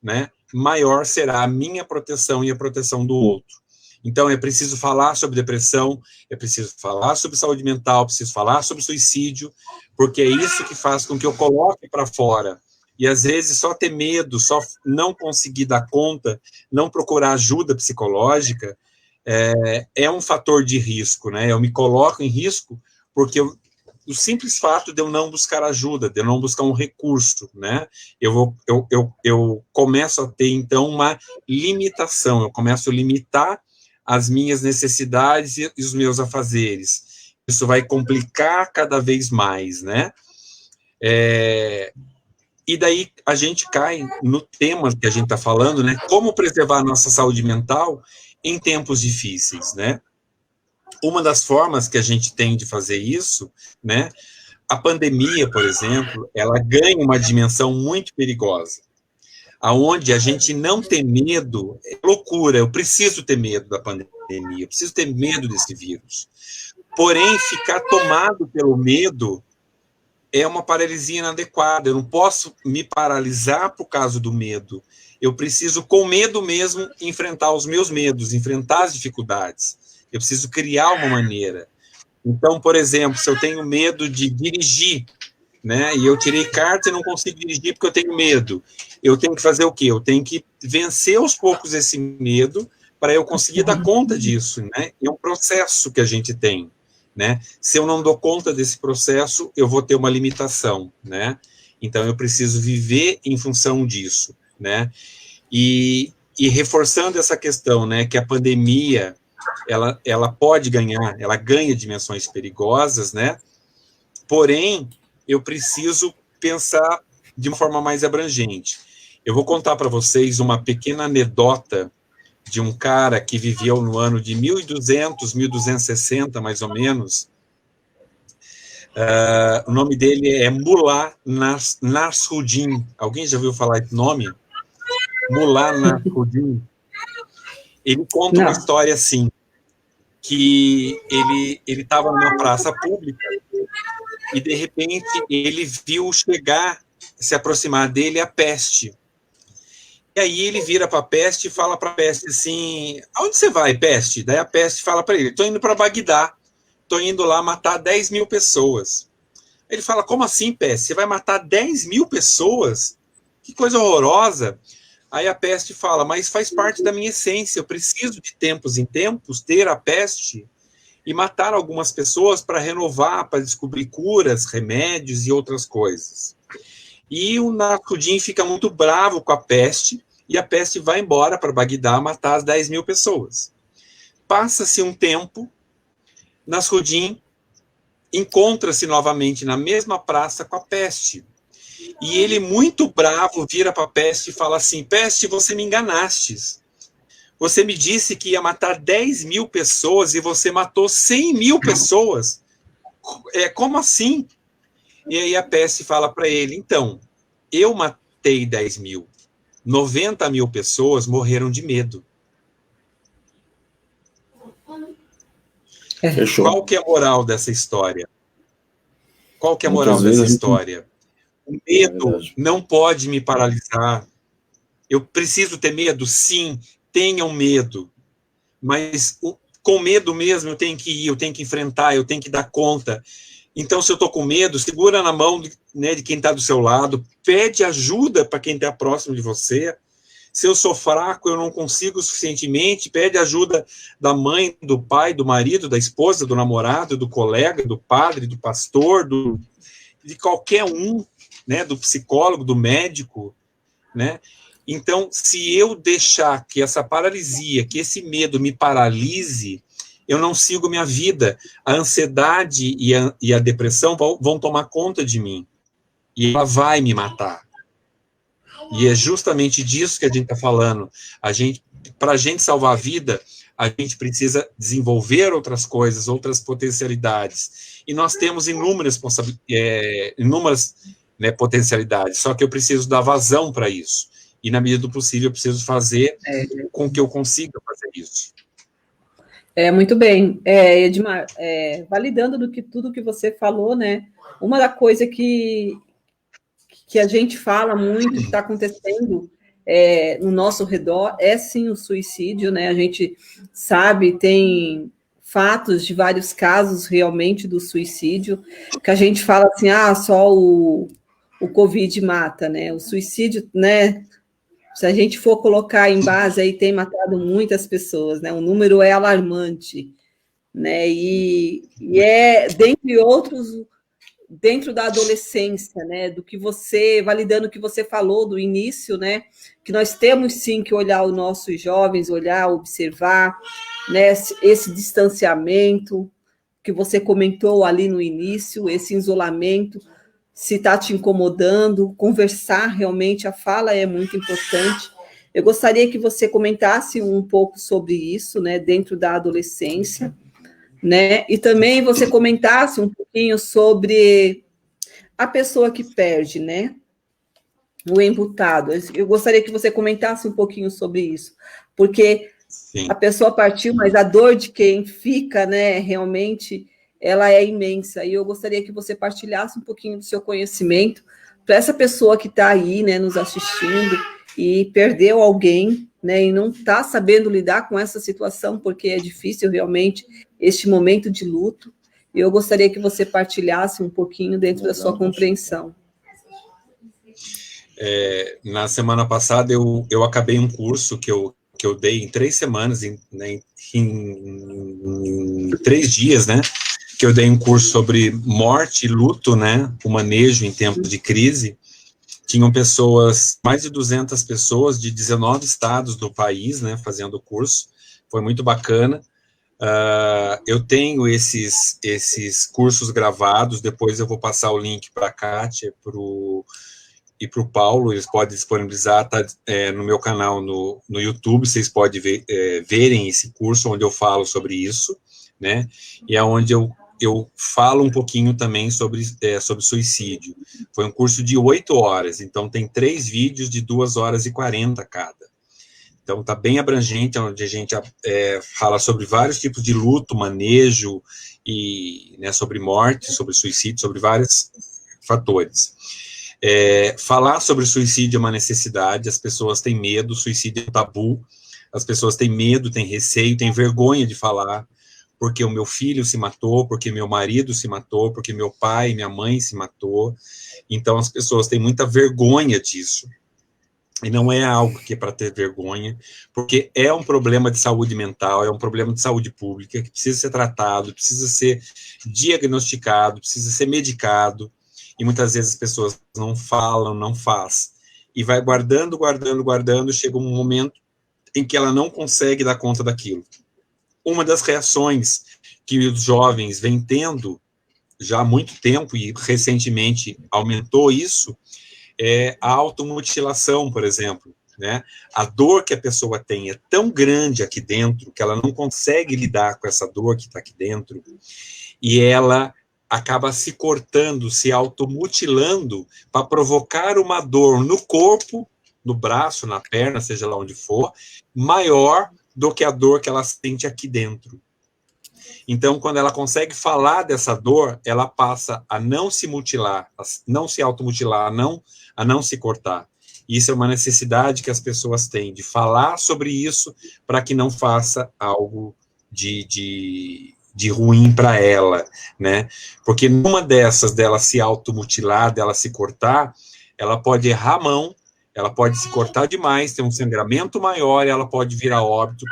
né, maior será a minha proteção e a proteção do outro. Então, é preciso falar sobre depressão, é preciso falar sobre saúde mental, preciso falar sobre suicídio, porque é isso que faz com que eu coloque para fora. E, às vezes, só ter medo, só não conseguir dar conta, não procurar ajuda psicológica, é um fator de risco, né? Eu me coloco em risco porque o simples fato de eu não buscar ajuda, de eu não buscar um recurso, né? Eu começo a ter, então, uma limitação, eu começo a limitar as minhas necessidades e os meus afazeres. Isso vai complicar cada vez mais, né? E daí a gente cai no tema que a gente está falando, né? Como preservar a nossa saúde mental em tempos difíceis, né? Uma das formas que a gente tem de fazer isso, né? A pandemia, por exemplo, ela ganha uma dimensão muito perigosa, aonde a gente não ter medo é loucura. Eu preciso ter medo da pandemia, eu preciso ter medo desse vírus. Porém, ficar tomado pelo medo é uma paralisia inadequada. Eu não posso me paralisar por causa do medo. Eu preciso, com medo mesmo, enfrentar os meus medos, enfrentar as dificuldades. Eu preciso criar uma maneira. Então, por exemplo, se eu tenho medo de dirigir, né, e eu tirei carta e não consigo dirigir porque eu tenho medo, eu tenho que fazer o quê? Eu tenho que vencer aos poucos esse medo para eu conseguir dar conta disso, né? É um processo que a gente tem, né? Se eu não dou conta desse processo, eu vou ter uma limitação, né? Então, eu preciso viver em função disso, né? E reforçando essa questão, né, que a pandemia, ela pode ganhar, ela ganha dimensões perigosas, né? Porém, eu preciso pensar de uma forma mais abrangente. Eu vou contar para vocês uma pequena anedota de um cara que viveu no ano de 1200, 1260, mais ou menos. O nome dele é Mullah Nasruddin. Alguém já ouviu falar esse nome? Mullah Nasruddin. Ele conta uma história assim, que ele estava numa praça pública e, de repente, ele viu se aproximar dele a peste. E aí ele vira para a peste e fala para a peste assim: aonde você vai, peste? Daí a peste fala para ele: estou indo para Bagdá, estou indo lá matar 10 mil pessoas. Ele fala: como assim, peste? Você vai matar 10 mil pessoas? Que coisa horrorosa. Aí a peste fala: mas faz parte da minha essência, eu preciso de tempos em tempos ter a peste e matar algumas pessoas para renovar, para descobrir curas, remédios e outras coisas. E o Nasruddin fica muito bravo com a peste, e a peste vai embora para Bagdá matar as 10 mil pessoas. Passa-se um tempo, Nasruddin encontra-se novamente na mesma praça com a peste. E ele, muito bravo, vira para a peste e fala assim: peste, você me enganastes. Você me disse que ia matar 10 mil pessoas e você matou 100 mil pessoas. Como assim? E aí a peste fala para ele: então, eu matei 10 mil, 90 mil pessoas morreram de medo. Fechou. Qual que é a moral dessa história? Qual que é a moral dessa história? O medo não pode me paralisar. Eu preciso ter medo? Sim, tenham medo. Mas com medo mesmo eu tenho que ir, eu tenho que enfrentar, eu tenho que dar conta. Então, se eu estou com medo, segura na mão de quem está do seu lado, pede ajuda para quem está próximo de você. Se eu sou fraco, eu não consigo suficientemente, pede ajuda da mãe, do pai, do marido, da esposa, do namorado, do colega, do padre, do pastor, de qualquer um, né, do psicólogo, do médico, né? Então, se eu deixar que essa paralisia, que esse medo me paralise, eu não sigo minha vida. A ansiedade e a depressão vão tomar conta de mim. E ela vai me matar. E é justamente disso que a gente está falando. Para a gente salvar a vida, a gente precisa desenvolver outras coisas, outras potencialidades. E nós temos inúmeras né, potencialidades, só que eu preciso dar vazão para isso. E, na medida do possível, eu preciso fazer com que eu consiga fazer isso. Muito bem. Edmar, validando tudo que você falou, né? Uma da coisa que a gente fala muito, que está acontecendo no nosso redor, é sim o suicídio, né? A gente sabe, tem fatos de vários casos realmente do suicídio, que a gente fala assim, só o Covid mata, né? O suicídio, né? Se a gente for colocar em base, aí tem matado muitas pessoas, né? O número é alarmante, né? E é, dentre outros, dentro da adolescência, né? Do que validando o que você falou do início, né? Que nós temos sim que olhar os nossos jovens, observar, né? Esse distanciamento que você comentou ali no início, esse isolamento, se está te incomodando, conversar realmente, a fala é muito importante. Eu gostaria que você comentasse um pouco sobre isso, né, dentro da adolescência, né, e também você comentasse um pouquinho sobre a pessoa que perde, né, o enlutado. Eu gostaria que você comentasse um pouquinho sobre isso, porque sim, a pessoa partiu, mas a dor de quem fica, né, realmente ela é imensa, e eu gostaria que você partilhasse um pouquinho do seu conhecimento para essa pessoa que está aí, né, nos assistindo, e perdeu alguém, né, e não está sabendo lidar com essa situação, porque é difícil realmente este momento de luto, e eu gostaria que você partilhasse um pouquinho dentro da sua compreensão. Na semana passada, eu acabei um curso que eu dei em 3 semanas, em 3 dias, né, que eu dei um curso sobre morte e luto, né, o manejo em tempos de crise. Tinham pessoas, mais de 200 pessoas de 19 estados do país, né, fazendo o curso. Foi muito bacana. Eu tenho esses cursos gravados, depois eu vou passar o link para a Kátia e para o Paulo, eles podem disponibilizar, tá, no meu canal no YouTube, vocês podem verem esse curso onde eu falo sobre isso, né, e é onde eu falo um pouquinho também sobre suicídio. Foi um curso de 8 horas, então tem 3 vídeos de 2 horas e 40 cada. Então está bem abrangente, onde a gente fala sobre vários tipos de luto, manejo, e, né, sobre morte, sobre suicídio, sobre vários fatores. Falar sobre suicídio é uma necessidade, as pessoas têm medo, suicídio é um tabu, as pessoas têm medo, têm receio, têm vergonha de falar, porque o meu filho se matou, porque meu marido se matou, porque meu pai e minha mãe se matou. Então as pessoas têm muita vergonha disso. E não é algo que é para ter vergonha, porque é um problema de saúde mental, é um problema de saúde pública, que precisa ser tratado, precisa ser diagnosticado, precisa ser medicado, e muitas vezes as pessoas não falam, não fazem, e vai guardando, chega um momento em que ela não consegue dar conta daquilo. Uma das reações que os jovens vêm tendo já há muito tempo, e recentemente aumentou isso, é a automutilação, por exemplo, né? A dor que a pessoa tem é tão grande aqui dentro, que ela não consegue lidar com essa dor que está aqui dentro, e ela acaba se cortando, se automutilando, para provocar uma dor no corpo, no braço, na perna, seja lá onde for, maior do que a dor que ela sente aqui dentro. Então, quando ela consegue falar dessa dor, ela passa a não se mutilar, a não se automutilar, a não se cortar. Isso é uma necessidade que as pessoas têm, de falar sobre isso, para que não faça algo de ruim para ela, né? Porque numa dessas, dela se automutilar, dela se cortar, ela pode errar a mão, ela pode se cortar demais, ter um sangramento maior, e ela pode vir a óbito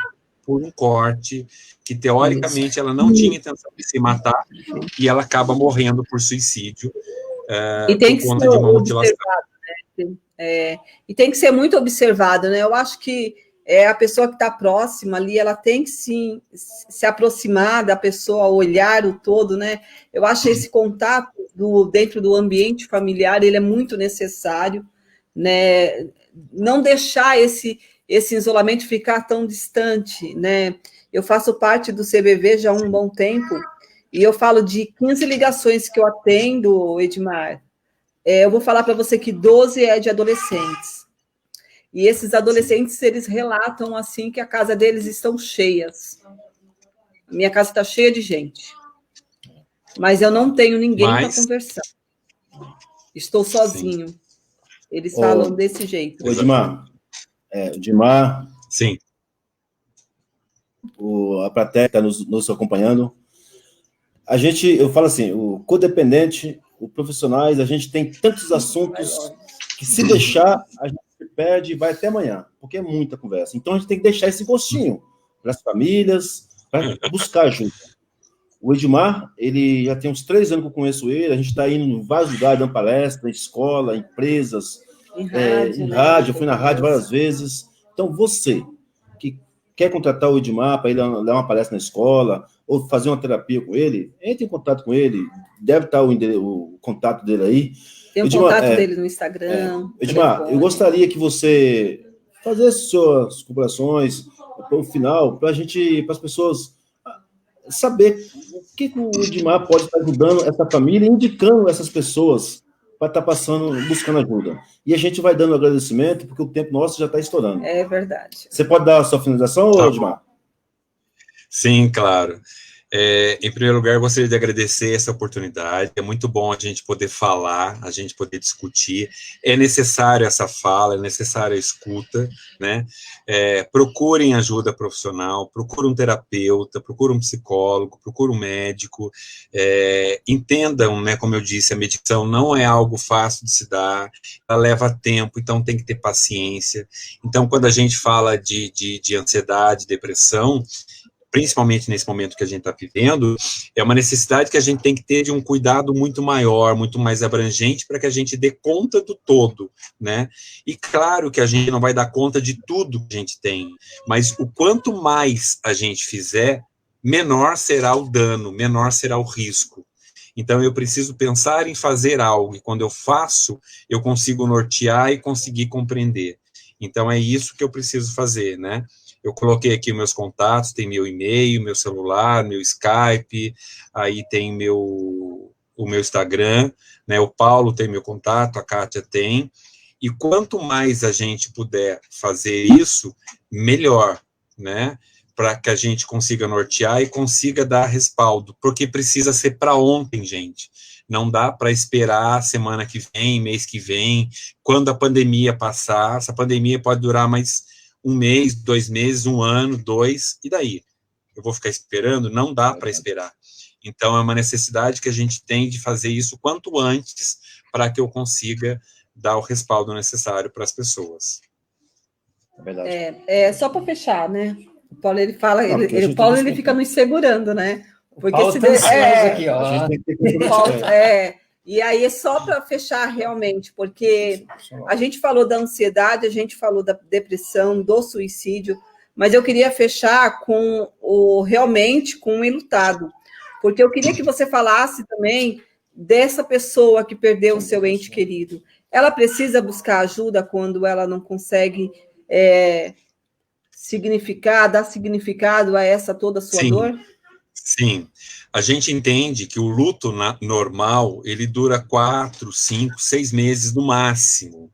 por um corte, que teoricamente ela não tinha intenção de se matar, e ela acaba morrendo por suicídio, e tem por conta de uma mutilação. Né? E tem que ser muito observado, né? Eu acho que a pessoa que está próxima ali, ela tem que sim se aproximar da pessoa, olhar o todo, né? Eu acho esse contato dentro do ambiente familiar, ele é muito necessário, né? Não deixar esse isolamento ficar tão distante, né? Eu faço parte do CBV já há um bom tempo, e eu falo de 15 ligações que eu atendo, Edmar. Eu vou falar para você que 12 é de adolescentes. E esses adolescentes, eles relatam assim que a casa deles estão cheias. Minha casa está cheia de gente. Mas eu não tenho ninguém para conversar. Estou sozinho. Sim. Eles falam desse jeito. Edmar. Edmar. Sim. A plateia está nos acompanhando. Eu falo assim, o codependente, o profissionais, a gente tem tantos assuntos que se deixar, a gente se perde e vai até amanhã, porque é muita conversa. Então a gente tem que deixar esse gostinho para as famílias, para buscar ajuda. O Edmar, ele já tem uns 3 anos que eu conheço ele, a gente está indo em vários lugares, dando palestra, em escola, empresas, em rádio, eu fui na rádio várias vezes. Então, você que quer contratar o Edmar para ele dar uma palestra na escola, ou fazer uma terapia com ele, entre em contato com ele, deve estar o contato dele aí. Tem o contato dele no Instagram. Edmar, eu gostaria que você fizesse suas comparações para o final, para as pessoas saber o que o Edmar pode estar ajudando essa família, indicando essas pessoas para estar buscando ajuda. E a gente vai dando agradecimento, porque o tempo nosso já está estourando. É verdade. Você pode dar a sua finalização, Edmar? Sim, claro. Em primeiro lugar, eu gostaria de agradecer essa oportunidade. É muito bom a gente poder falar, a gente poder discutir. É necessário essa fala, é necessária a escuta, né? Procurem ajuda profissional, procurem um terapeuta, procurem um psicólogo, procurem um médico. Entendam, né, como eu disse, a medicação não é algo fácil de se dar, ela leva tempo, então tem que ter paciência. Então, quando a gente fala de ansiedade, depressão, principalmente nesse momento que a gente está vivendo, é uma necessidade que a gente tem que ter de um cuidado muito maior, muito mais abrangente, para que a gente dê conta do todo, né? E claro que a gente não vai dar conta de tudo que a gente tem, mas o quanto mais a gente fizer, menor será o dano, menor será o risco. Então, eu preciso pensar em fazer algo, e quando eu faço, eu consigo nortear e conseguir compreender. Então, é isso que eu preciso fazer, né? Eu coloquei aqui meus contatos, tem meu e-mail, meu celular, meu Skype, aí tem o meu Instagram, né? O Paulo tem meu contato, a Kátia tem, e quanto mais a gente puder fazer isso, melhor, né? Para que a gente consiga nortear e consiga dar respaldo, porque precisa ser para ontem, gente. Não dá para esperar semana que vem, mês que vem, quando a pandemia passar. Essa pandemia pode durar mais 1 mês, 2 meses, 1 ano, 2, e daí? Eu vou ficar esperando? Não dá para esperar. Então, é uma necessidade que a gente tem de fazer isso quanto antes, para que eu consiga dar o respaldo necessário para as pessoas. É verdade. Só para fechar, né? O Paulo, ele fala, o Paulo, ele fica nos segurando, né? Porque Paulo tá aqui, ó. A gente tem que ter Paulo, e aí é só para fechar realmente, porque a gente falou da ansiedade, a gente falou da depressão, do suicídio, mas eu queria fechar realmente com o enlutado, porque eu queria que você falasse também dessa pessoa que perdeu o seu ente querido. Ela precisa buscar ajuda quando ela não consegue dar significado a essa toda a sua dor? Sim. A gente entende que o luto normal, ele dura 4, 5, 6 meses no máximo.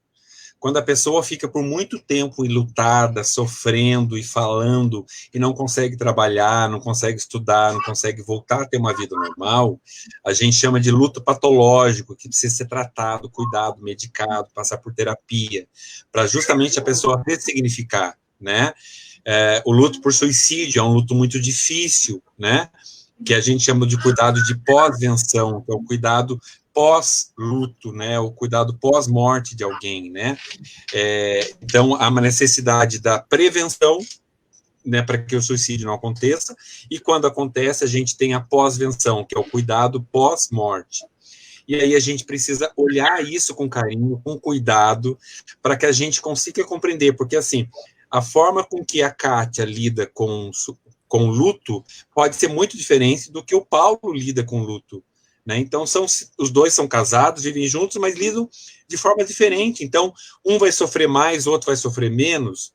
Quando a pessoa fica por muito tempo enlutada, sofrendo e falando, e não consegue trabalhar, não consegue estudar, não consegue voltar a ter uma vida normal, a gente chama de luto patológico, que precisa ser tratado, cuidado, medicado, passar por terapia, para justamente a pessoa ressignificar, né? O luto por suicídio é um luto muito difícil, né? Que a gente chama de cuidado de pós-venção, que é o cuidado pós-luto, né? O cuidado pós-morte de alguém, né? Então, há uma necessidade da prevenção, né, para que o suicídio não aconteça, e quando acontece, a gente tem a pós-venção, que é o cuidado pós-morte. E aí a gente precisa olhar isso com carinho, com cuidado, para que a gente consiga compreender, porque assim, a forma com que a Kátia lida com luto pode ser muito diferente do que o Paulo lida com luto, né? Então, os dois são casados, vivem juntos, mas lidam de forma diferente. Então, um vai sofrer mais, o outro vai sofrer menos.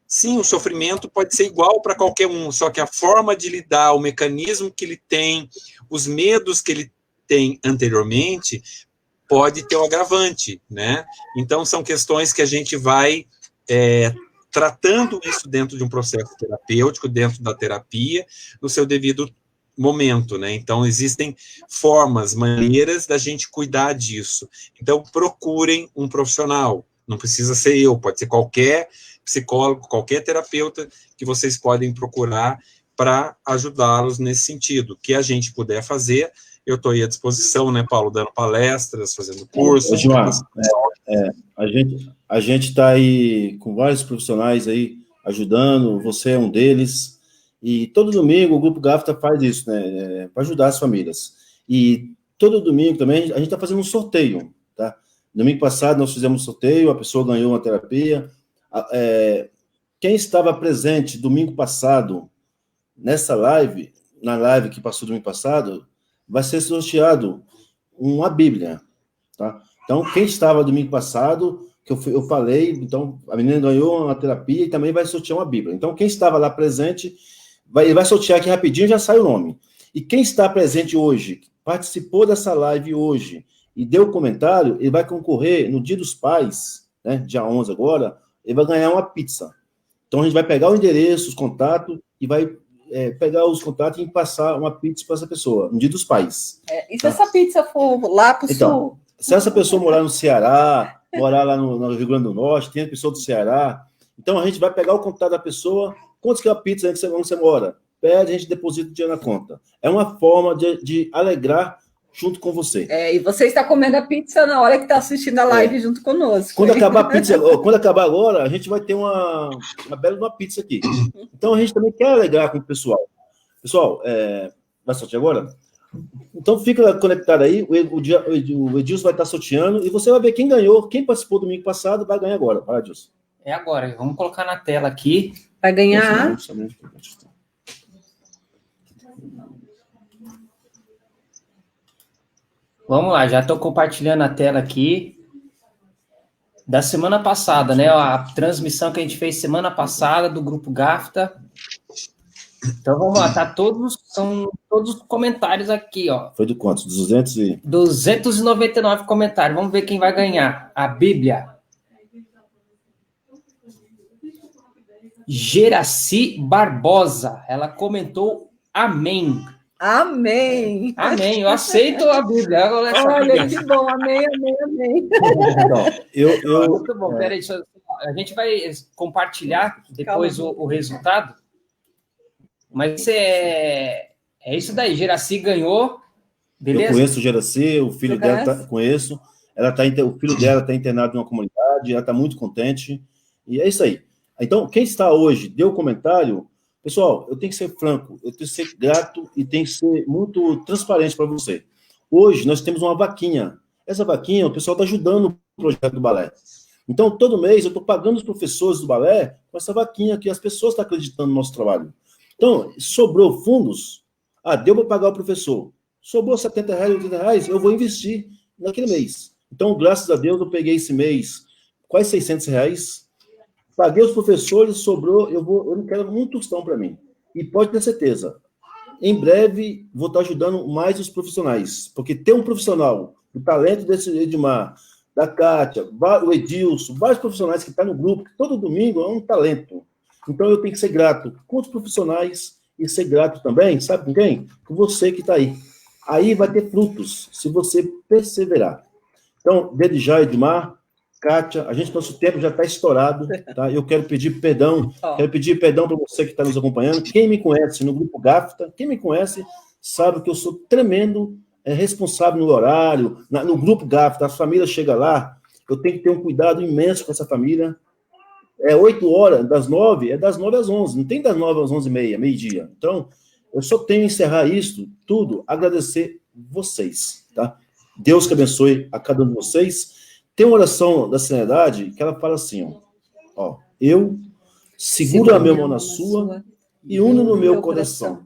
sim, o sofrimento pode ser igual para qualquer um, só que a forma de lidar, o mecanismo que ele tem, os medos que ele tem anteriormente, pode ter um agravante, né? Então, são questões que a gente vai tratando isso dentro de um processo terapêutico, dentro da terapia, no seu devido momento, né? Então, existem formas, maneiras da gente cuidar disso. Então, procurem um profissional. Não precisa ser eu, pode ser qualquer psicólogo, qualquer terapeuta que vocês podem procurar para ajudá-los nesse sentido. O que a gente puder fazer, eu estou aí à disposição, né, Paulo, dando palestras, fazendo cursos. Gilmar, a gente está aí com vários profissionais aí ajudando, você é um deles, e todo domingo o Grupo GAFTA faz isso, né, para ajudar as famílias. E todo domingo também a gente está fazendo um sorteio, tá? Domingo passado nós fizemos um sorteio, a pessoa ganhou uma terapia. Quem estava presente domingo passado nessa live, na live que passou domingo passado, vai ser sorteado uma Bíblia, tá? Então, quem estava domingo passado, que eu falei, então, a menina ganhou uma terapia e também vai sortear uma Bíblia. Então, quem estava lá presente, ele vai sortear aqui rapidinho, já sai o nome. E quem está presente hoje, participou dessa live hoje e deu comentário, ele vai concorrer no Dia dos Pais, né, dia 11 agora, ele vai ganhar uma pizza. Então, a gente vai pegar o endereço, os contatos, e vai pegar os contatos e passar uma pizza para essa pessoa, no Dia dos Pais. E se essa pizza for lá para o sul? Se essa pessoa morar no Ceará, morar lá no Rio Grande do Norte, tem a pessoa do Ceará, então a gente vai pegar o contato da pessoa, quanto que é a pizza onde você mora? Pede, a gente deposita o dinheiro na conta. É uma forma de alegrar junto com você. E você está comendo a pizza na hora que está assistindo a live junto conosco. Quando acabar a pizza, quando acabar agora, a gente vai ter uma bela pizza aqui. Então a gente também quer alegrar com o pessoal. Pessoal, vai sortear agora? Então fica conectado aí, o Edilson vai estar sorteando e você vai ver quem ganhou, quem participou domingo passado vai ganhar agora. Vai, Edilson. É agora, vamos colocar na tela aqui. Vai ganhar. Vamos lá, já estou compartilhando a tela aqui. Da semana passada, né? A transmissão que a gente fez semana passada do Grupo GAFTA. Então vamos lá, são todos os comentários aqui, ó. Foi do quanto? 299 comentários. Vamos ver quem vai ganhar. A Bíblia. Geraci Barbosa. Ela comentou amém. Amém. Amém. Eu aceito a Bíblia. Olha, que bom. Amém. Muito bom. Peraí, a gente vai compartilhar depois o resultado. Mas é isso daí. Geraci ganhou. Beleza? Eu conheço o Geraci, o filho dela conheço. O filho dela está internado em uma comunidade, ela está muito contente. E é isso aí. Então, quem está hoje, deu comentário. Pessoal, eu tenho que ser franco, eu tenho que ser grato e tenho que ser muito transparente para você. Hoje, nós temos uma vaquinha. Essa vaquinha, o pessoal está ajudando o projeto do balé. Então, todo mês, eu estou pagando os professores do balé com essa vaquinha que as pessoas estão acreditando no nosso trabalho. Então, sobrou fundos, deu para pagar o professor. Sobrou R$70, R$80, eu vou investir naquele mês. Então, graças a Deus, eu peguei esse mês quase R$600, paguei os professores, sobrou, eu não quero um tostão para mim. E pode ter certeza, em breve vou estar ajudando mais os profissionais, porque ter um profissional, o talento desse Edmar, da Kátia, o Edilson, vários profissionais que estão no grupo, que todo domingo é um talento. Então eu tenho que ser grato com os profissionais e ser grato também, sabe com quem? Com você que está aí. Aí vai ter frutos, se você perseverar. Então, desde já, Edmar, Kátia, nosso tempo já está estourado, tá? Eu quero pedir perdão, para você que está nos acompanhando. Quem me conhece no Grupo GAFTA, quem me conhece, sabe que eu sou tremendo responsável no horário, no Grupo GAFTA, a família chega lá, eu tenho que ter um cuidado imenso com essa família. 8 horas, das 9 às 11, não tem das 9 às 11h30, meio-dia. Então, eu só tenho que encerrar isso tudo, agradecer vocês, tá? Deus que abençoe a cada um de vocês. Tem uma oração da Serenidade que ela fala assim, ó, eu seguro a minha mão na sua e uno no meu coração,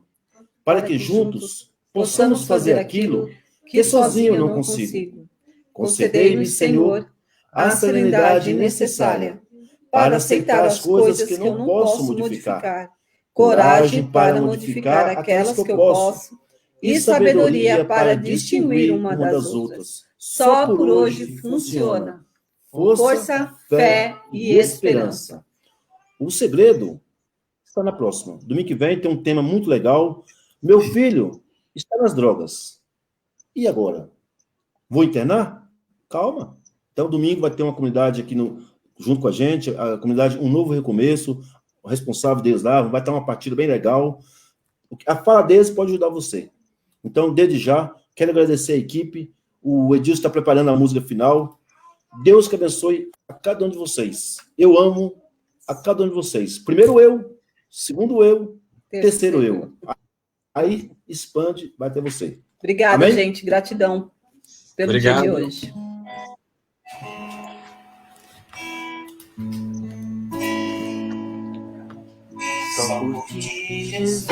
para que juntos possamos fazer aquilo que sozinho eu não consigo. Concedei-me, Senhor, a serenidade necessária para aceitar as coisas que eu não posso modificar, coragem para modificar aquelas que eu posso, e sabedoria para distinguir uma das outras. Só por hoje funciona. Força, fé e esperança. O segredo está na próxima. Domingo que vem tem um tema muito legal. Meu filho está nas drogas. E agora? Vou internar? Calma. Então, domingo vai ter uma comunidade aqui junto com a gente, a comunidade Um Novo Recomeço, o responsável deles lá, vai ter uma partida bem legal. A fala deles pode ajudar você. Então, desde já, quero agradecer a equipe. O Edilson está preparando a música final. Deus que abençoe a cada um de vocês. Eu amo a cada um de vocês. Primeiro eu, segundo eu, terceiro eu. Aí, expande, vai ter você. Obrigada, Amém? gente. Gratidão pelo dia de hoje. Só por ti, Jesus,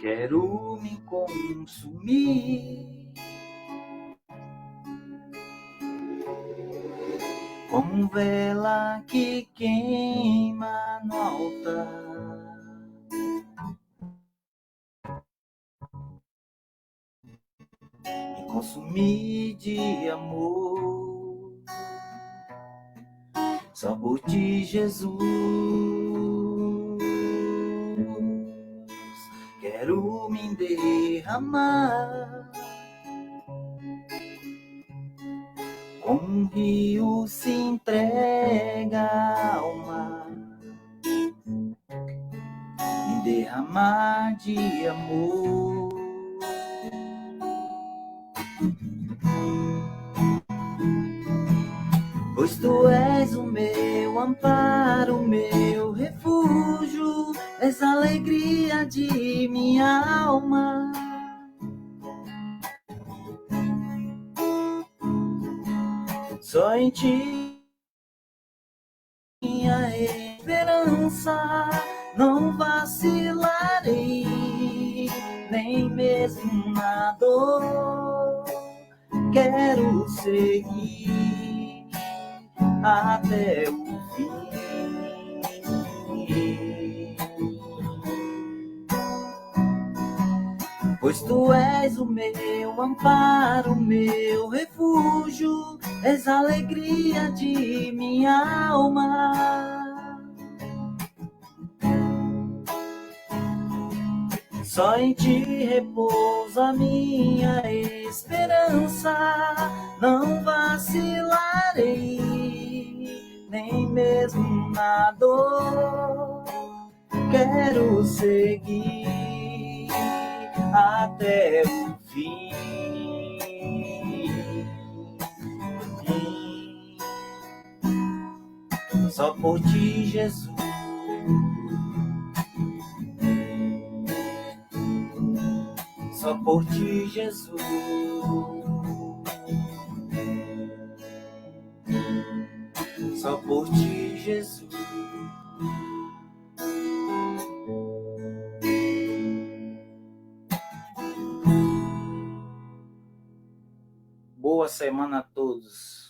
quero me consumir como vela que queima no altar. Me consumir de amor. Só por ti, Jesus, quero me derramar como um rio se entrega ao mar, me derramar de amor. Pois tu és o meu amparo, o meu refúgio, és a alegria de minha alma. Só em ti minha esperança, não vacilarei, nem mesmo na dor. Quero seguir até o fim. Pois tu és o meu amparo, o meu refúgio, és a alegria de minha alma. Só em ti repousa a minha esperança, não vacilarei, nem mesmo na dor. Quero seguir até o fim. Só por ti, Jesus, só por ti, Jesus, só por ti, Jesus. Boa semana a todos.